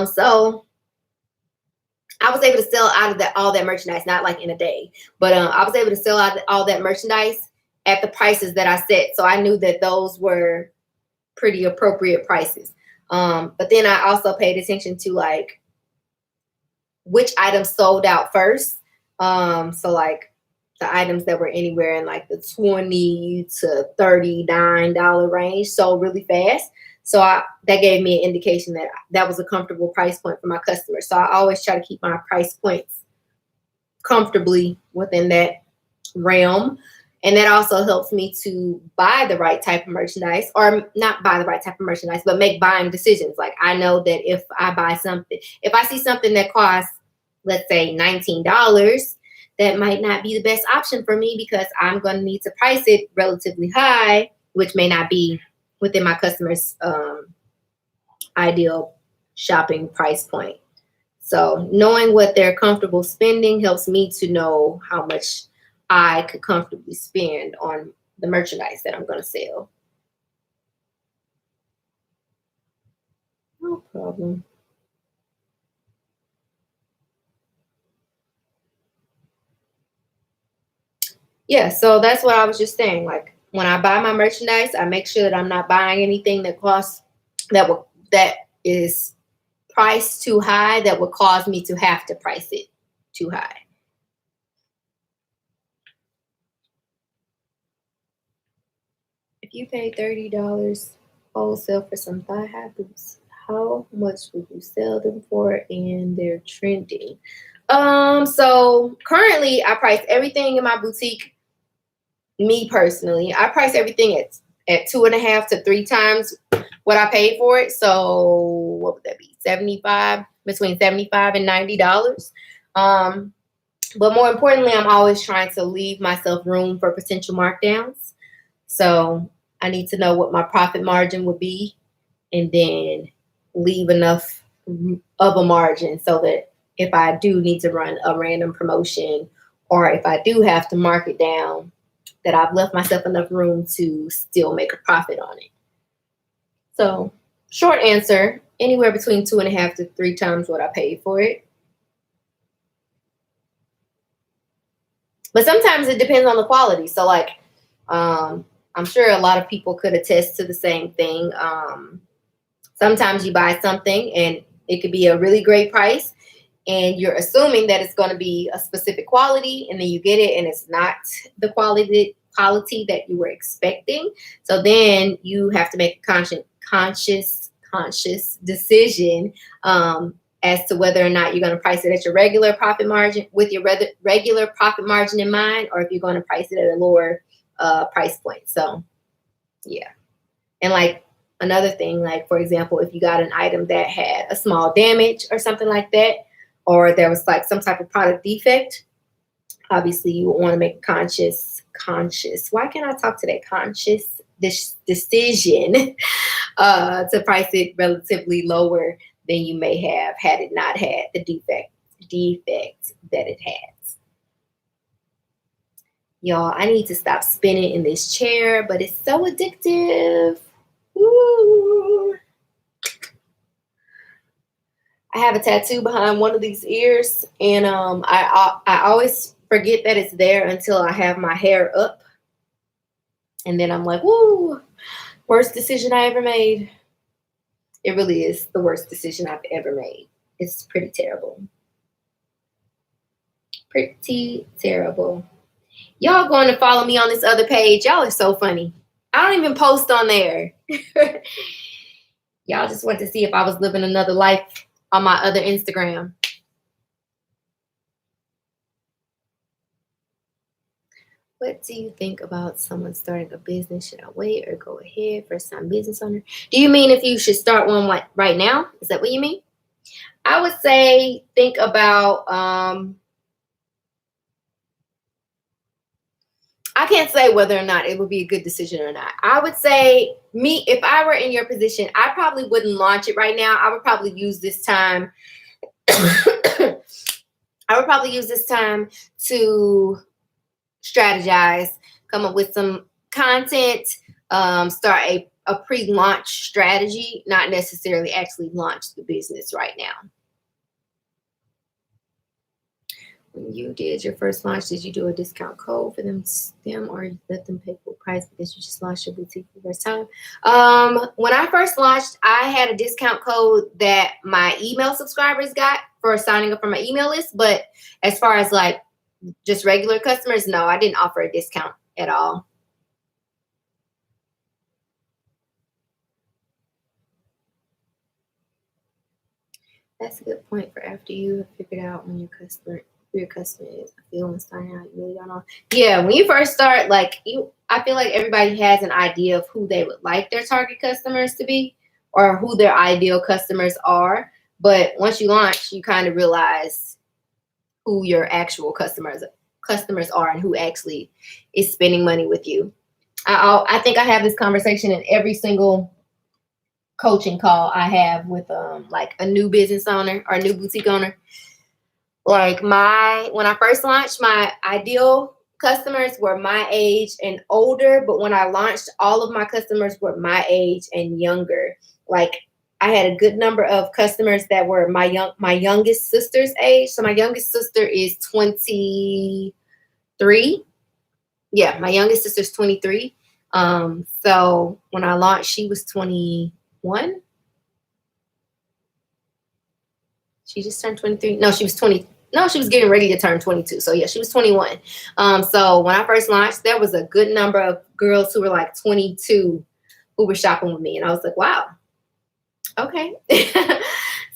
So I was able to sell out of all that merchandise, not like in a day, but I was able to sell out all that merchandise at the prices that I set. So I knew that those were pretty appropriate prices. But then I also paid attention to like which items sold out first. So like the items that were anywhere in like the $20 to $39 range sold really fast. So that gave me an indication that that was a comfortable price point for my customers. So I always try to keep my price points comfortably within that realm. And that also helps me to buy the right type of merchandise, or not buy the right type of merchandise, but make buying decisions. Like I know that if I see something that costs, let's say $19, that might not be the best option for me because I'm going to need to price it relatively high, which may not be within my customer's ideal shopping price point. So knowing what they're comfortable spending helps me to know how much I could comfortably spend on the merchandise that I'm going to sell. No problem. Yeah, so that's what I was just saying. Like when I buy my merchandise, I make sure that I'm not buying anything that costs that is priced too high that would cause me to have to price it too high. If you pay $30 wholesale for some thigh high boots, how much would you sell them for? And they're trending. So currently I price everything in my boutique. Me personally, I price everything at 2.5 to 3 times what I paid for it. So what would that be? 75, between 75 and $90. Um, but more importantly, I'm always trying to leave myself room for potential markdowns. So I need to know what my profit margin would be and then leave enough of a margin so that if I do need to run a random promotion or if I do have to mark it down, that I've left myself enough room to still make a profit on it. So, short answer, anywhere between 2.5 to 3 times what I paid for it. But sometimes it depends on the quality. So, like, I'm sure a lot of people could attest to the same thing. Sometimes you buy something and it could be a really great price, and you're assuming that it's going to be a specific quality, and then you get it and it's not the quality that you were expecting. So then you have to make a conscious decision as to whether or not you're going to price it at your regular profit margin with your regular profit margin in mind, or if you're going to price it at a lower price point. So yeah. And like another thing, like for example, if you got an item that had a small damage or something like that, or there was like some type of product defect, obviously you want to make a conscious, why can't I talk today? Conscious decision to price it relatively lower than you may have had it not had the defect that it has. Y'all, I need to stop spinning in this chair, but it's so addictive. Woo. I have a tattoo behind one of these ears, and I always forget that it's there until I have my hair up, and then I'm like, woo, worst decision I ever made. It really is the worst decision I've ever made. It's pretty terrible. Pretty terrible. Y'all going to follow me on this other page. Y'all are so funny. I don't even post on there. Y'all just went to see if I was living another life on my other Instagram. What do you think about someone starting a business? Should I wait or go ahead? First time business owner. Do you mean if you should start one like right now? Is that what you mean? I would say think about I can't say whether or not it would be a good decision or not. I would say if I were in your position, I probably wouldn't launch it right now. I would probably use this time. I would probably use this time to strategize, come up with some content, start a pre-launch strategy, not necessarily actually launch the business right now. When you did your first launch, did you do a discount code for them or let them pay full price because you just launched your boutique for the first time? When I first launched, I had a discount code that my email subscribers got for signing up for my email list. But as far as like just regular customers, no, I didn't offer a discount at all. That's a good point for after you have figured out when your customer is feeling starting out, you really don't know. Yeah, when you first start, I feel like everybody has an idea of who they would like their target customers to be or who their ideal customers are. But once you launch, you kind of realize who your actual customers are and who actually is spending money with you. I think I have this conversation in every single coaching call I have with like a new business owner or a new boutique owner. Like when I first launched, my ideal customers were my age and older, but when I launched, all of my customers were my age and younger. Like I had a good number of customers that were my youngest sister's age. So my youngest sister is 23. Yeah, my youngest sister's 23. So when I launched, she was 21. She just turned 23. No, she was 20. No, she was getting ready to turn 22. So yeah, she was 21. So when I first launched, there was a good number of girls who were like 22 who were shopping with me. And I was like, wow, okay.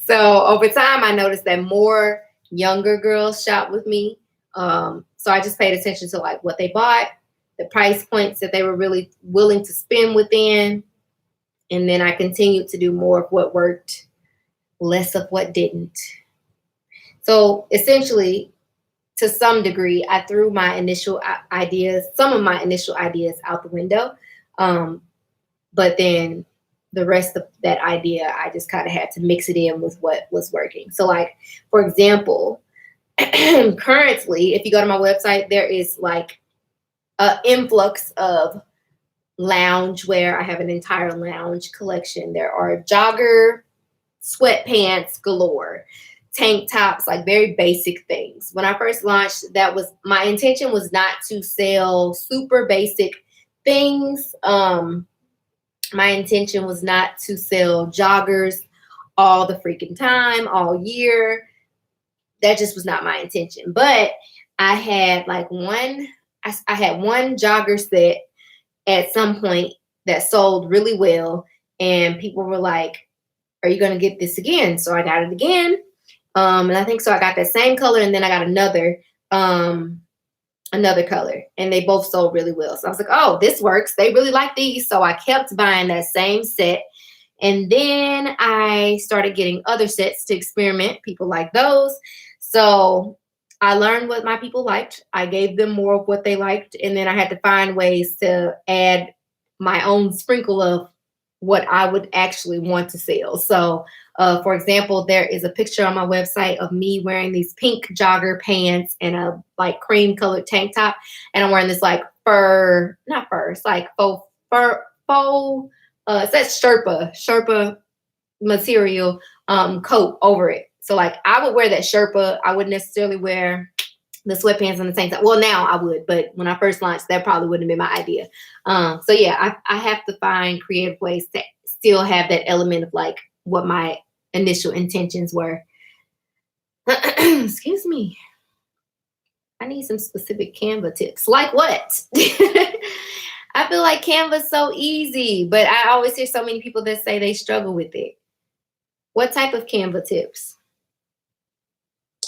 So over time, I noticed that more younger girls shop with me. So I just paid attention to like what they bought, the price points that they were really willing to spend within. And then I continued to do more of what worked, less of what didn't. So essentially, to some degree, I threw my initial ideas, some of my initial ideas out the window. But then the rest of that idea, I just kind of had to mix it in with what was working. So like, for example, currently, if you go to my website, there is like an influx of lounge wear. I have an entire lounge collection. There are jogger sweatpants galore, tank tops, like very basic things. When I first launched, that was my intention, was not to sell super basic things. My intention was not to sell joggers all the freaking time, all year. That just was not my intention. But I had like I had one jogger set at some point that sold really well. And people were like, are you going to get this again? So I got it again. And I think so I got that same color, and then I got another color, and they both sold really well. So I was like, oh, this works. They really like these. So I kept buying that same set. And then I started getting other sets to experiment. People like those. So I learned what my people liked. I gave them more of what they liked. And then I had to find ways to add my own sprinkle of what I would actually want to sell. So, for example, there is a picture on my website of me wearing these pink jogger pants and a like cream colored tank top. And I'm wearing this like not fur, it's like faux, it says Sherpa material coat over it. So like I would wear that Sherpa. I wouldn't necessarily wear the sweatpants and the tank top. Well, now I would, but when I first launched, that probably wouldn't have been my idea. So yeah, I have to find creative ways to still have that element of like what my initial intentions were. Excuse me. I need some specific Canva tips. Like what? I feel like Canva's so easy, but I always hear so many people that say they struggle with it. What type of Canva tips?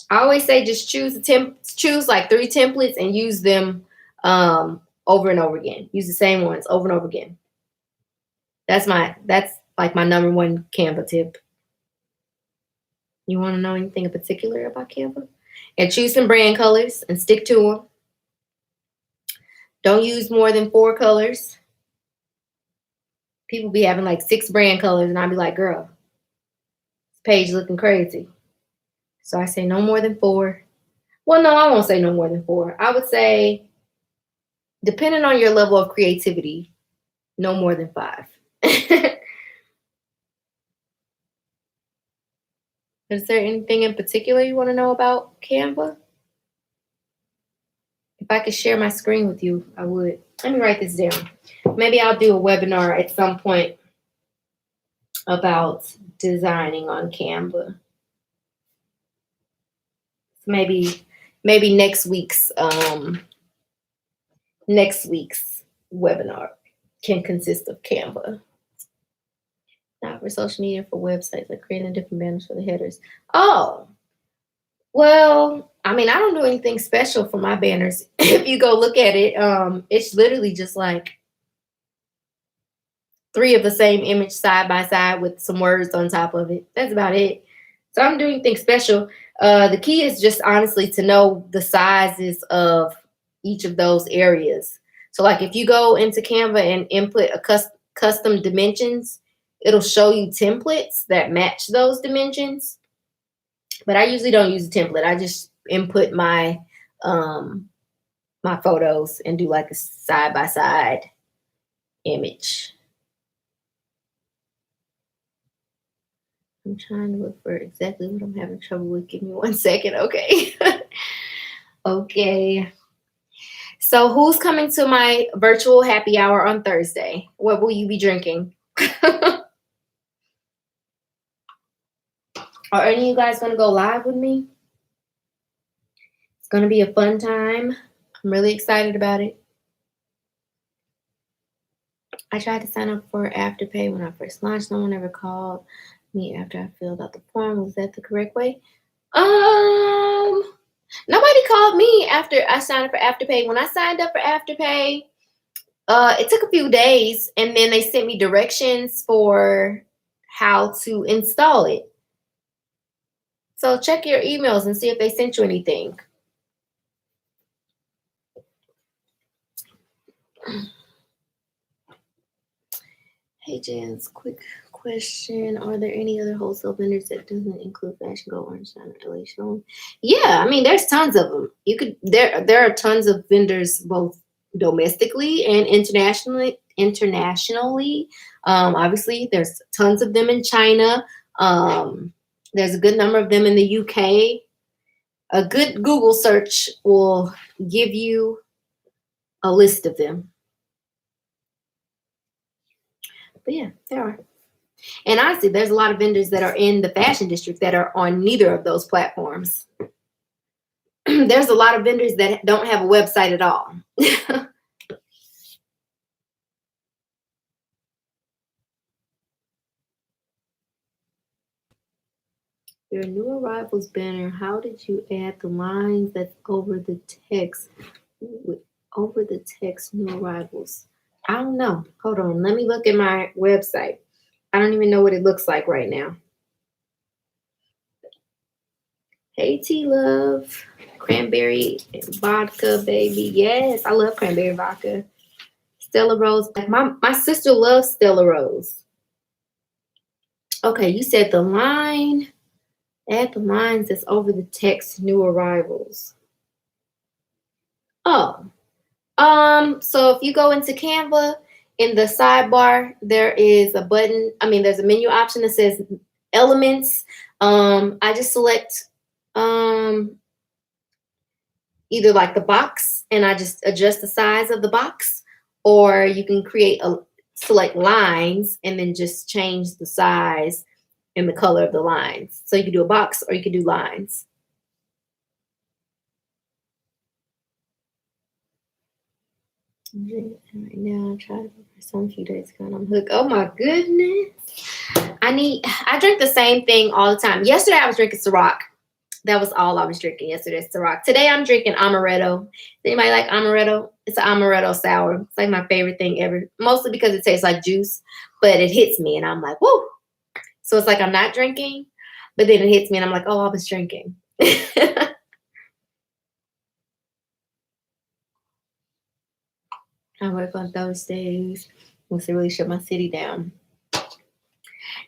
I always say just choose like 3 templates and use them over and over again. Use the same ones over and over again. That's like my number one Canva tip. You want to know anything in particular about Canva? And choose some brand colors and stick to them. Don't use more than 4 colors. People be having like 6 brand colors, and I'll be like, girl, this page looking crazy. So I say no more than 4. Well, no, I won't say no more than 4. I would say, depending on your level of creativity, no more than 5. Is there anything in particular you want to know about Canva? If I could share my screen with you, I would. Let me write this down. Maybe I'll do a webinar at some point about designing on Canva. Maybe next week's webinar can consist of Canva. Not for social media, for websites, like creating different banners for the headers. Oh, well, I mean, I don't do anything special for my banners. If you go look at it, it's literally just like 3 of the same image side by side with some words on top of it. That's about it. So I'm doing things special. The key is just honestly to know the sizes of each of those areas. So like if you go into Canva and input a custom dimensions, it'll show you templates that match those dimensions. But I usually don't use a template. I just input my my photos and do like a side-by-side image. I'm trying to look for exactly what I'm having trouble with. Give me 1 second, okay? Okay. So who's coming to my virtual happy hour on Thursday? What will you be drinking? Are any of you guys going to go live with me? It's going to be a fun time. I'm really excited about it. I tried to sign up for Afterpay when I first launched. No one ever called me after I filled out the form. Was that the correct way? Nobody called me after I signed up for Afterpay. When I signed up for Afterpay, it took a few days, and then they sent me directions for how to install it. So check your emails and see if they sent you anything. Hey, Jens, quick question. Are there any other wholesale vendors that doesn't include Fashion Go, Orange, Shine, or LA Show? Yeah, I mean, there's tons of them. There are tons of vendors both domestically and internationally. Obviously, there's tons of them in China. There's a good number of them in the UK. A good Google search will give you a list of them. But yeah, there are. And honestly, there's a lot of vendors that are in the fashion district that are on neither of those platforms. There's a lot of vendors that don't have a website at all. Your new arrivals banner, how did you add the lines that's over the text? Over the text, new arrivals. I don't know. Hold on. Let me look at my website. I don't even know what it looks like right now. Hey, T-Love. Cranberry vodka, baby. Yes, I love cranberry vodka. Stella Rose. My sister loves Stella Rose. Okay, you said the line. Add the lines that's over the text, new arrivals. Oh. So if you go into Canva, in the sidebar, there is a button. There's a menu option that says elements. I just select either like the box, and I just adjust the size of the box, or you can select lines and then just change the size and the color of the lines. So you can do a box or you can do lines. Right now, I tried for some few days ago and I'm hooked. Oh my goodness. I drink the same thing all the time. Yesterday I was drinking Ciroc. That was all I was drinking yesterday, Ciroc. Today I'm drinking amaretto. Does anybody like amaretto? It's an amaretto sour. It's like my favorite thing ever. Mostly because it tastes like juice, but it hits me and I'm like, woo. So it's like I'm not drinking, but then it hits me and I'm like, oh, I was drinking. I work on Thursdays. Once they really shut my city down.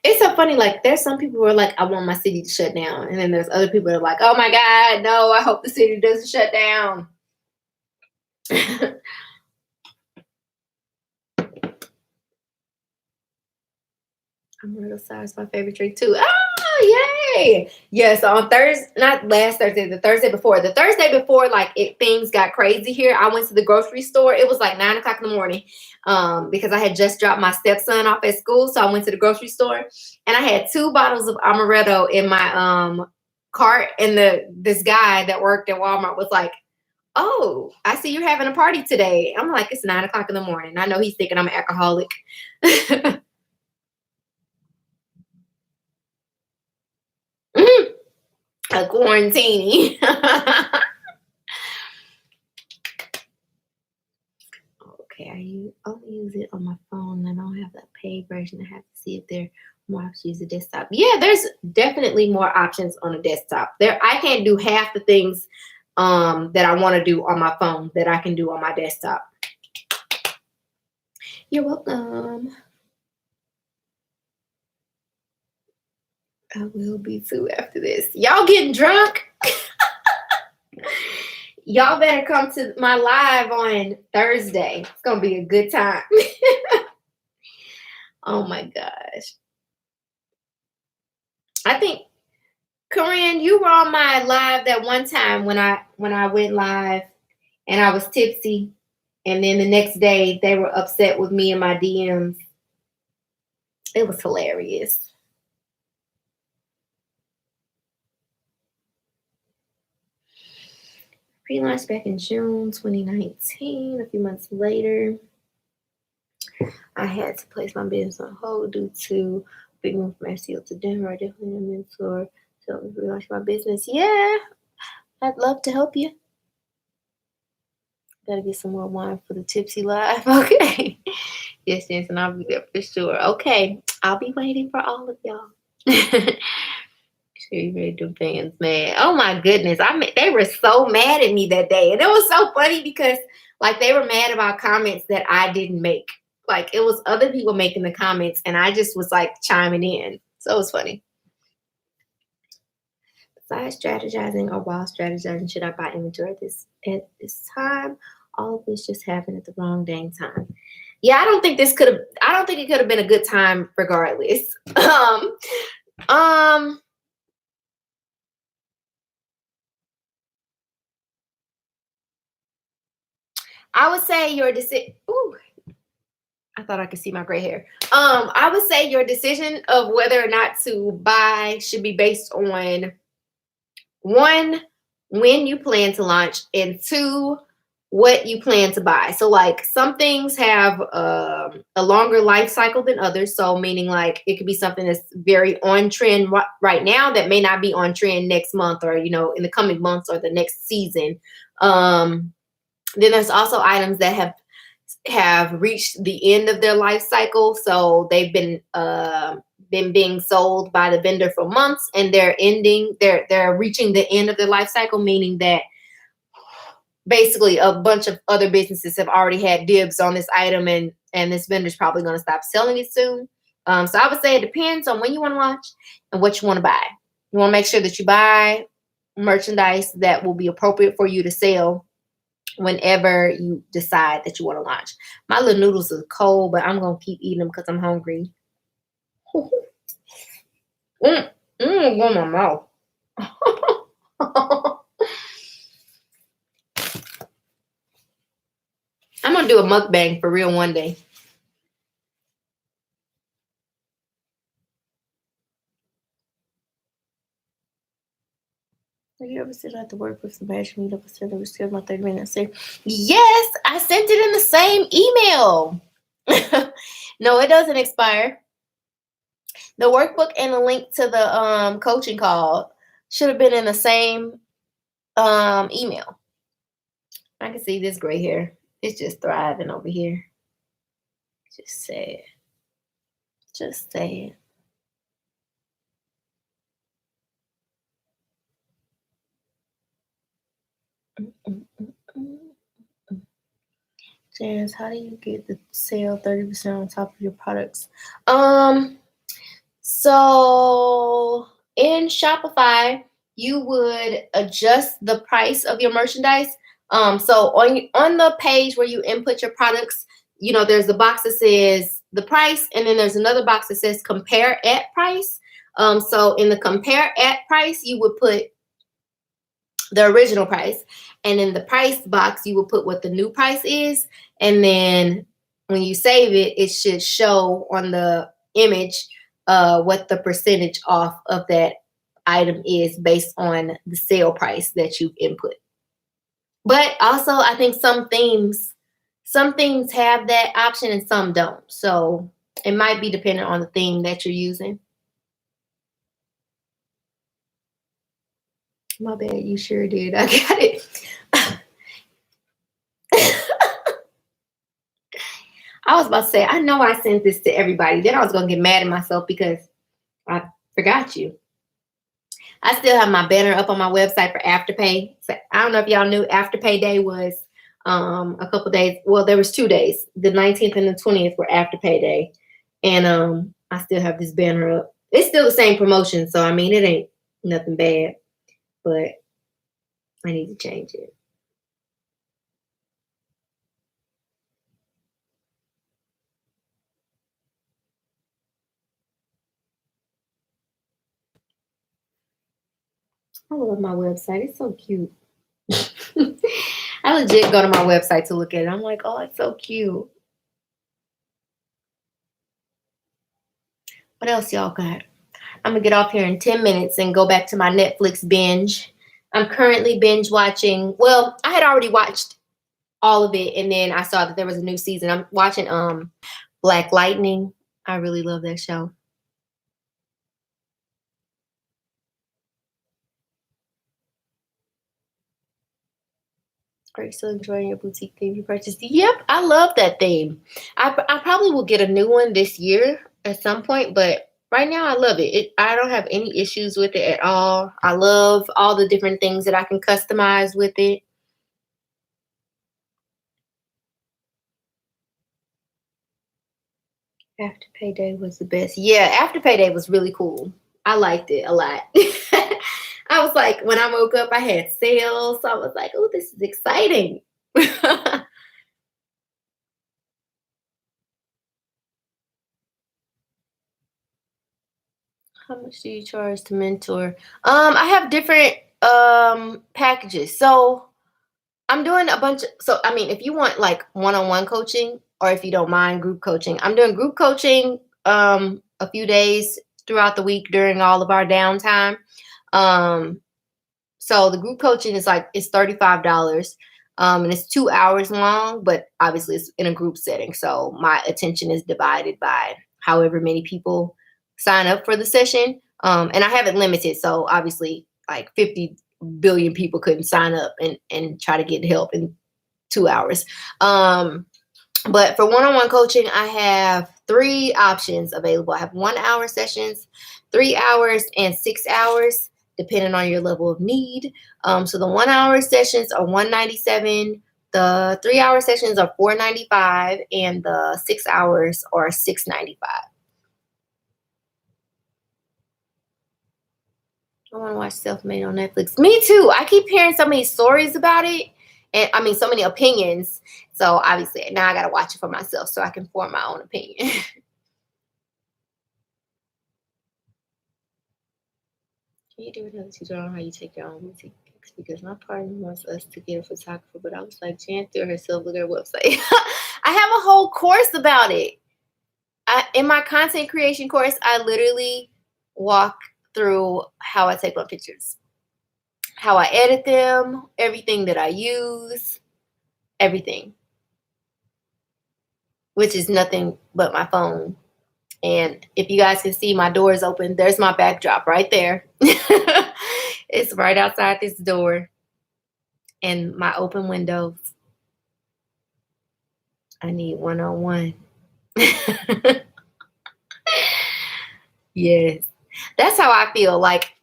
It's so funny, like there's some people who are like, I want my city to shut down. And then there's other people that are like, oh my God, no, I hope the city doesn't shut down. Amaretto sour is my favorite drink too. Oh, yay! Yes, on Thursday, not last Thursday, the Thursday before. The Thursday before, like things got crazy here. I went to the grocery store. It was like 9 o'clock in the morning, because I had just dropped my stepson off at school. So I went to the grocery store, and I had 2 bottles of amaretto in my cart. And this guy that worked at Walmart was like, "Oh, I see you're having a party today." I'm like, "It's 9 o'clock in the morning." I know he's thinking I'm an alcoholic. A quarantini. Okay, I only use it on my phone. I don't have the paid version. I have to see if there are more options to use the desktop. Yeah, there's definitely more options on a desktop. I can't do half the things that I want to do on my phone that I can do on my desktop. You're welcome. I will be too after this. Y'all getting drunk? Y'all better come to my live on Thursday. It's gonna be a good time. Oh my gosh. I think Corinne, you were on my live that one time when I went live and I was tipsy. And then the next day they were upset with me in my DMs. It was hilarious. Pre-launched back in June 2019. A few months later, I had to place my business on hold due to big move from SEO to Denver. I definitely a mentor to help me relaunch my business. Yeah, I'd love to help you. Gotta get some more wine for the tipsy live. Okay. Yes, Jensen, I'll be there for sure. Okay, I'll be waiting for all of y'all. Sure, you made them fans mad. Oh my goodness, they were so mad at me that day, and it was so funny because like they were mad about comments that I didn't make. Like it was other people making the comments, and I just was like chiming in. So it was funny. Besides strategizing or while strategizing, should I buy inventory at this time? All of this just happened at the wrong dang time. Yeah, I don't think it could have been a good time regardless. I would say your decision. Ooh, I thought I could see my gray hair. I would say your decision of whether or not to buy should be based on one, when you plan to launch, and two, what you plan to buy. So like some things have a longer life cycle than others. So meaning like it could be something that's very on trend right now that may not be on trend next month or, you know, in the coming months or the next season. Then there's also items that have reached the end of their life cycle. So they've been being sold by the vendor for months and they're reaching the end of their life cycle, meaning that basically a bunch of other businesses have already had dibs on this item and this vendor's probably going to stop selling it soon. So I would say it depends on when you want to launch and what you want to buy. You want to make sure that you buy merchandise that will be appropriate for you to sell whenever you decide that you want to launch. My little noodles are cold, but I'm going to keep eating them because I'm hungry. Go in my mouth. I'm going to do a mukbang for real one day. Have you ever said I had to work with some badge meetup or said it was still my 30 minutes? Yes, I sent it in the same email. No, it doesn't expire. The workbook and the link to the coaching call should have been in the same email. I can see this gray hair. It's just thriving over here. Just say it. Just say it. Janice, how do you get the sale 30% on top of your products? So in Shopify, you would adjust the price of your merchandise. So on the page where you input your products, you know, there's the box that says the price, and then there's another box that says compare at price. So in the compare at price, you would put the original price, and in the price box, you would put what the new price is, and then when you save it, it should show on the image what the percentage off of that item is based on the sale price that you've input. But also, I think some things have that option and some don't. So it might be dependent on the theme that you're using. My bad, you sure did. I got it. I was about to say, I know I sent this to everybody. Then I was going to get mad at myself because I forgot you. I still have my banner up on my website for Afterpay. So I don't know if y'all knew Afterpay Day was a couple days. Well, there was 2 days. The 19th and the 20th were Afterpay Day. And I still have this banner up. It's still the same promotion. So, I mean, it ain't nothing bad. But I need to change it. I love my website. It's so cute. I legit go to my website to look at it. I'm like, oh, it's so cute. What else y'all got? I'm gonna get off here in 10 minutes and go back to my Netflix binge. I'm currently binge watching. Well, I had already watched all of it, and then I saw that there was a new season. I'm watching Black Lightning. I really love that show. Are you still enjoying your boutique theme you purchased? Yep, I love that theme. I probably will get a new one this year at some point, but right now I love it. I don't have any issues with it at all. I love all the different things that I can customize with it. After Payday was the best. Yeah, After Payday was really cool. I liked it a lot. I was like, when I woke up, I had sales. So I was like, oh, this is exciting. How much do you charge to mentor? I have different packages. So I'm doing a bunch of, so I mean, if you want like one-on-one coaching, or if you don't mind group coaching, I'm doing group coaching a few days throughout the week during all of our downtime. Um so the group coaching is like, it's $35. And it's 2 hours long, but obviously it's in a group setting. So my attention is divided by however many people sign up for the session. And I have it limited. So obviously like 50 billion people couldn't sign up and try to get help in 2 hours. But for one-on-one coaching, I have three options available. I have 1 hour sessions, 3 hours, and 6 hours, depending on your level of need. So the 1 hour sessions are $197. The 3 hour sessions are $495, and the 6 hours are $695. I want to watch Self Made on Netflix. Me too. I keep hearing so many stories about it, and I mean so many opinions. So obviously now I gotta watch it for myself so I can form my own opinion. Can you do another tutorial on how you take your own music pics? Because my partner wants us to get a photographer, but I was like, Jan through herself, look at her website. I have a whole course about it. In my content creation course, I literally walk through how I take my pictures, how I edit them, everything that I use, everything, which is nothing but my phone. And if you guys can see, my door is open. There's my backdrop right there. It's right outside this door and my open windows. I need one-on-one. Yes. That's how I feel. Like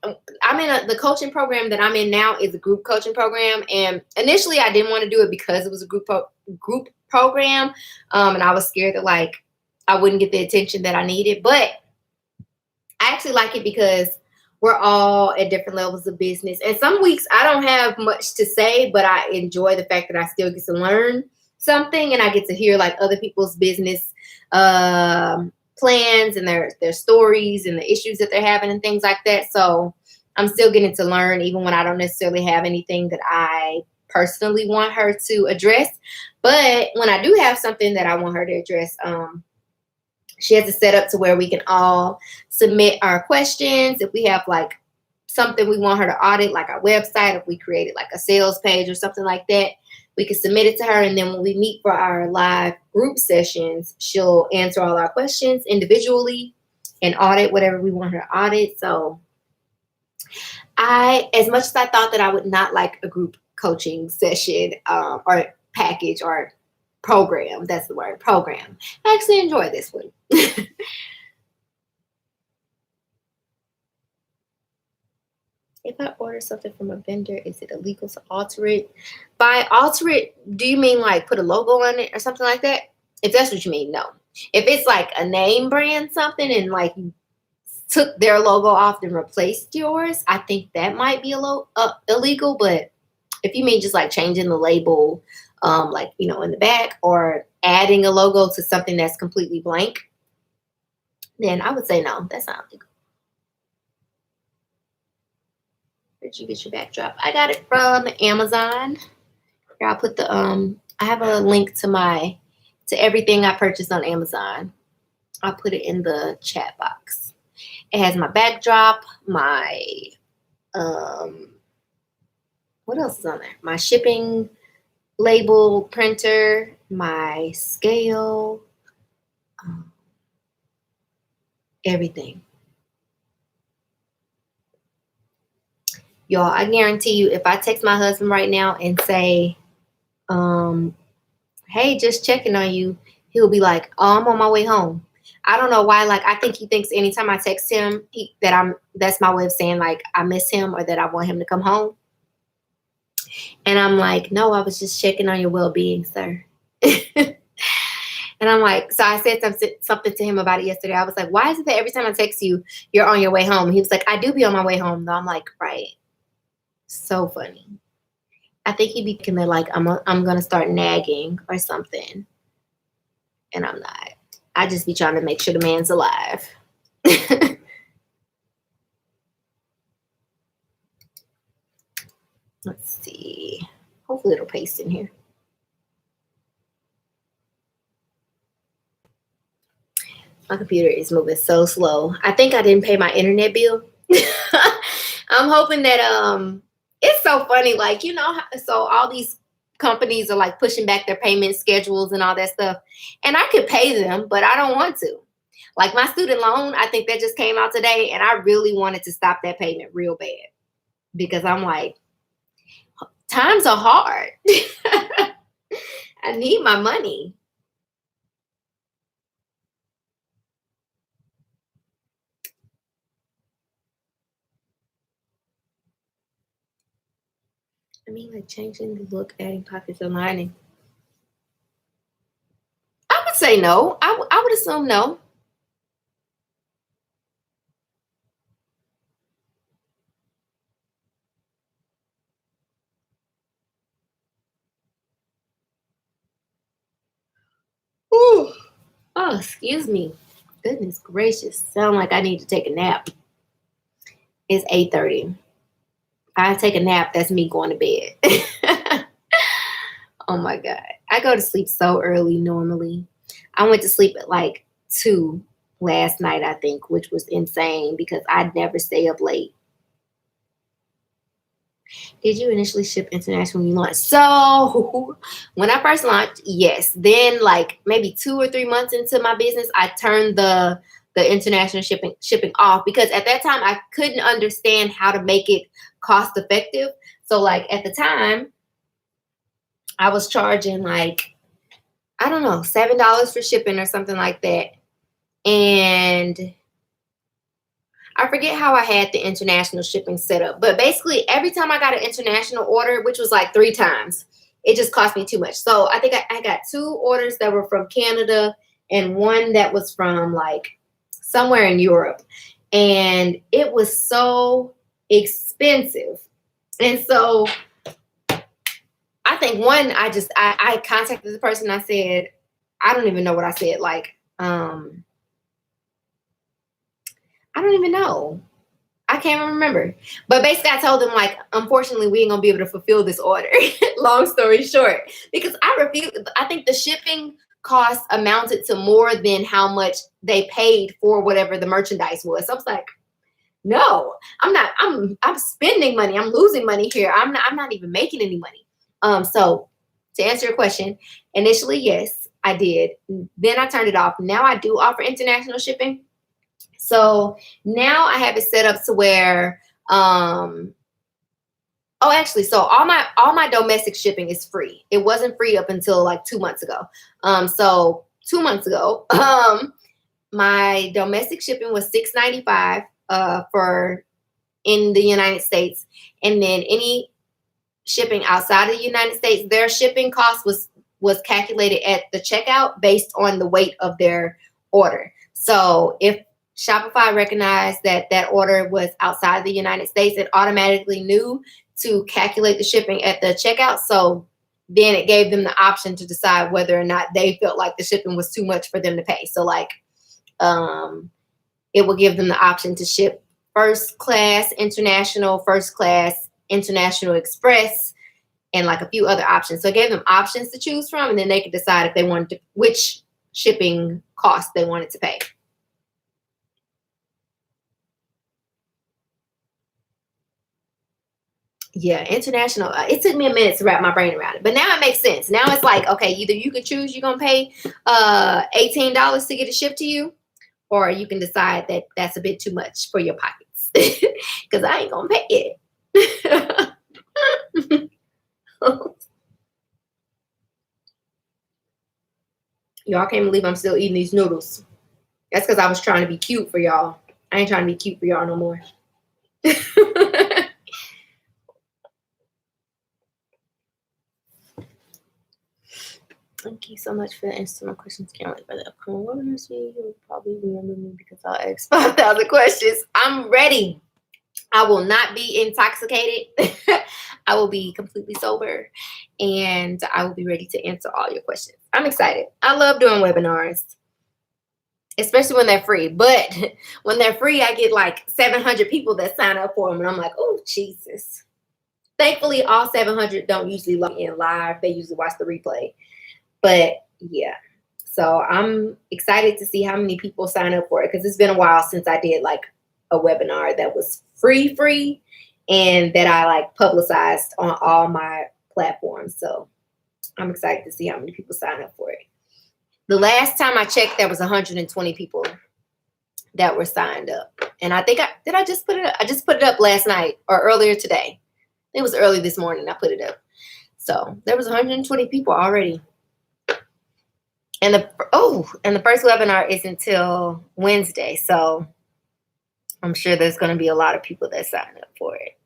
I'm in the coaching program that I'm in now is a group coaching program. And initially I didn't want to do it because it was a group program. And I was scared that like I wouldn't get the attention that I needed. But I actually like it because we're all at different levels of business. And some weeks I don't have much to say, but I enjoy the fact that I still get to learn something and I get to hear like other people's business plans and their stories and the issues that they're having and things like that. So I'm still getting to learn even when I don't necessarily have anything that I personally want her to address. But when I do have something that I want her to address, she has it set up to where we can all submit our questions. If we have like something we want her to audit, like our website, if we created like a sales page or something like that, we can submit it to her. And then when we meet for our live group sessions, she'll answer all our questions individually and audit whatever we want her to audit. So as much as I thought that I would not like a group coaching session or package or program, that's the word, program, I actually enjoy this one. If I order something from a vendor, is it illegal to alter it? By alter it, do you mean like put a logo on it or something like that? If that's what you mean, no. If it's like a name brand something and like you took their logo off and replaced yours, I think that might be illegal. But if you mean just like changing the label, like, you know, in the back or adding a logo to something that's completely blank, then I would say no, that's not illegal. Where'd you get your backdrop? I got it from Amazon. Here, I'll put the I have a link to everything I purchased on Amazon. I'll put it in the chat box. It has my backdrop, my what else is on there? My shipping label printer, my scale, everything. Y'all, I guarantee you, if I text my husband right now and say, hey, just checking on you, he'll be like, oh, I'm on my way home. I don't know why. Like, I think he thinks anytime I text him that's my way of saying like I miss him or that I want him to come home. And I'm like, no, I was just checking on your well-being, sir. And I'm like, so I said something to him about it yesterday. I was like, why is it that every time I text you, you're on your way home? He was like, I do be on my way home though. I'm like, right. So funny. I think he'd be thinking that like I'm gonna start nagging or something. And I'm not. I just be trying to make sure the man's alive. Let's see. Hopefully it'll paste in here. My computer is moving so slow. I think I didn't pay my internet bill. I'm hoping that it's so funny, like, you know, so all these companies are like pushing back their payment schedules and all that stuff. And I could pay them, but I don't want to. Like my student loan, I think that just came out today, and I really wanted to stop that payment real bad because I'm like, times are hard. I need my money. I mean, like changing the look, adding pockets, and lining. I would say no. I would assume no. Ooh. Oh, excuse me. Goodness gracious. Sound like I need to take a nap. It's 8:30. If I take a nap, that's me going to bed. Oh my God. I go to sleep so early normally. I went to sleep at like 2 last night, I think, which was insane because I'd never stay up late. Did you initially ship international when you launched? So when I first launched, yes. Then like maybe 2 or 3 months into my business, I turned the international shipping off because at that time I couldn't understand how to make it cost effective. So like at the time, I was charging like, I don't know, $7 for shipping or something like that. And I forget how I had the international shipping set up, but basically every time I got an international order, which was like 3 times, it just cost me too much. So I think I got 2 orders that were from Canada and one that was from like somewhere in Europe. And it was so expensive. And so I think one, I contacted the person. I said, I don't even know what I said. Like, I don't even know. I can't remember. But basically I told them like, unfortunately, we ain't gonna be able to fulfill this order. Long story short. Because I think the shipping cost amounted to more than how much they paid for whatever the merchandise was. So I was like, no, I'm spending money. I'm losing money here. I'm not even making any money. So to answer your question, initially, yes, I did. Then I turned it off. Now I do offer international shipping. So now I have it set up to where, so all my domestic shipping is free. It wasn't free up until like 2 months ago. So 2 months ago, my domestic shipping was $6.95 for in the United States, and then any shipping outside of the United States, their shipping cost was calculated at the checkout based on the weight of their order. So if Shopify recognized that order was outside the United States, it automatically knew to calculate the shipping at the checkout. So then it gave them the option to decide whether or not they felt like the shipping was too much for them to pay. So like, it will give them the option to ship first class international, first class international express, and like a few other options. So I gave them options to choose from, and then they could decide if they wanted to, which shipping cost they wanted to pay. Yeah, international. It took me a minute to wrap my brain around it, but now it makes sense. Now it's like, okay, either you can choose you're gonna pay $18 to get it shipped to you, or you can decide that that's a bit too much for your pockets, because I ain't gonna pay it. Y'all can't believe I'm still eating these noodles. That's because I was trying to be cute for y'all. I ain't trying to be cute for y'all no more. Thank you so much for the instrumental questions. Can't wait for the upcoming webinar. You'll probably remember me because I'll ask 5,000 questions. I'm ready. I will not be intoxicated. I will be completely sober, and I will be ready to answer all your questions. I'm excited. I love doing webinars, especially when they're free. But when they're free, I get like 700 people that sign up for them, and I'm like, oh, Jesus. Thankfully, all 700 don't usually log in live. They usually watch the replay. But yeah, so I'm excited to see how many people sign up for it, because it's been a while since I did like a webinar that was free and that I like publicized on all my platforms. So I'm excited to see how many people sign up for it. The last time I checked, there was 120 people that were signed up. And I think I just put it up? I just put it up last night or earlier today. It was early this morning I put it up. So there was 120 people already. And the first webinar is until Wednesday. So I'm sure there's going to be a lot of people that sign up for it.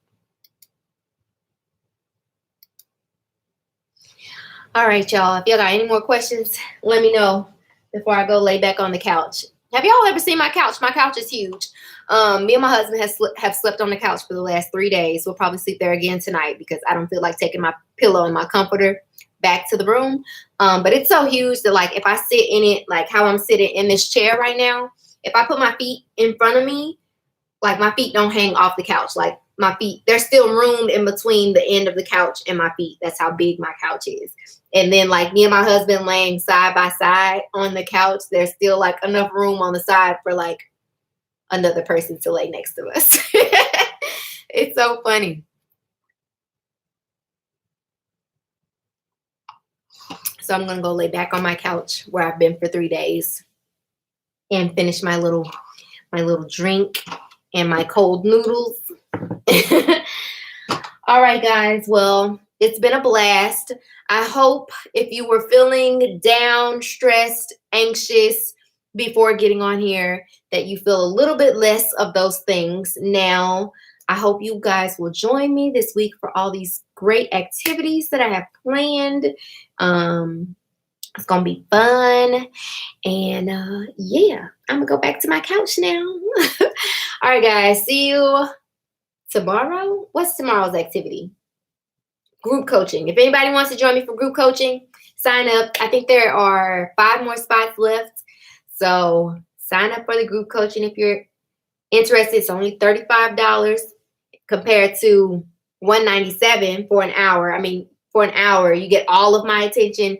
All right, y'all. If y'all got any more questions, let me know before I go lay back on the couch. Have y'all ever seen my couch? My couch is huge. Me and my husband have slept on the couch for the last 3 days. We'll probably sleep there again tonight because I don't feel like taking my pillow and my comforter back to the room. But it's so huge that like if I sit in it, like how I'm sitting in this chair right now, if I put my feet in front of me, like my feet don't hang off the couch. Like my feet, there's still room in between the end of the couch and my feet. That's how big my couch is. And then like me and my husband laying side by side on the couch, there's still like enough room on the side for like another person to lay next to us. It's so funny. So I'm gonna go lay back on my couch where I've been for 3 days and finish my little drink and my cold noodles. All right, guys. Well, it's been a blast. I hope if you were feeling down, stressed, anxious before getting on here, that you feel a little bit less of those things now. I hope you guys will join me this week for all these great activities that I have planned. It's going to be fun. And yeah, I'm going to go back to my couch now. All right, guys. See you tomorrow. What's tomorrow's activity? Group coaching. If anybody wants to join me for group coaching, sign up. I think there are 5 more spots left. So sign up for the group coaching if you're interested. It's only $35 compared to $197 for an hour. I mean, for an hour, you get all of my attention.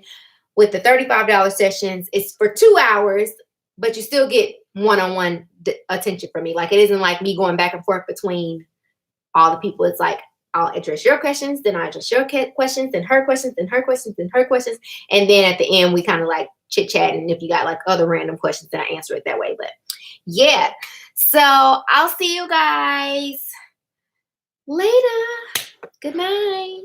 With the $35 sessions, it's for 2 hours, but you still get one-on-one attention from me. Like it isn't like me going back and forth between all the people. It's like I'll address your questions, then I address your questions, then her questions, then her questions, then her questions. And then at the end, we kind of like chit-chat. And if you got like other random questions, then I answer it that way. But yeah, so I'll see you guys later. Good night.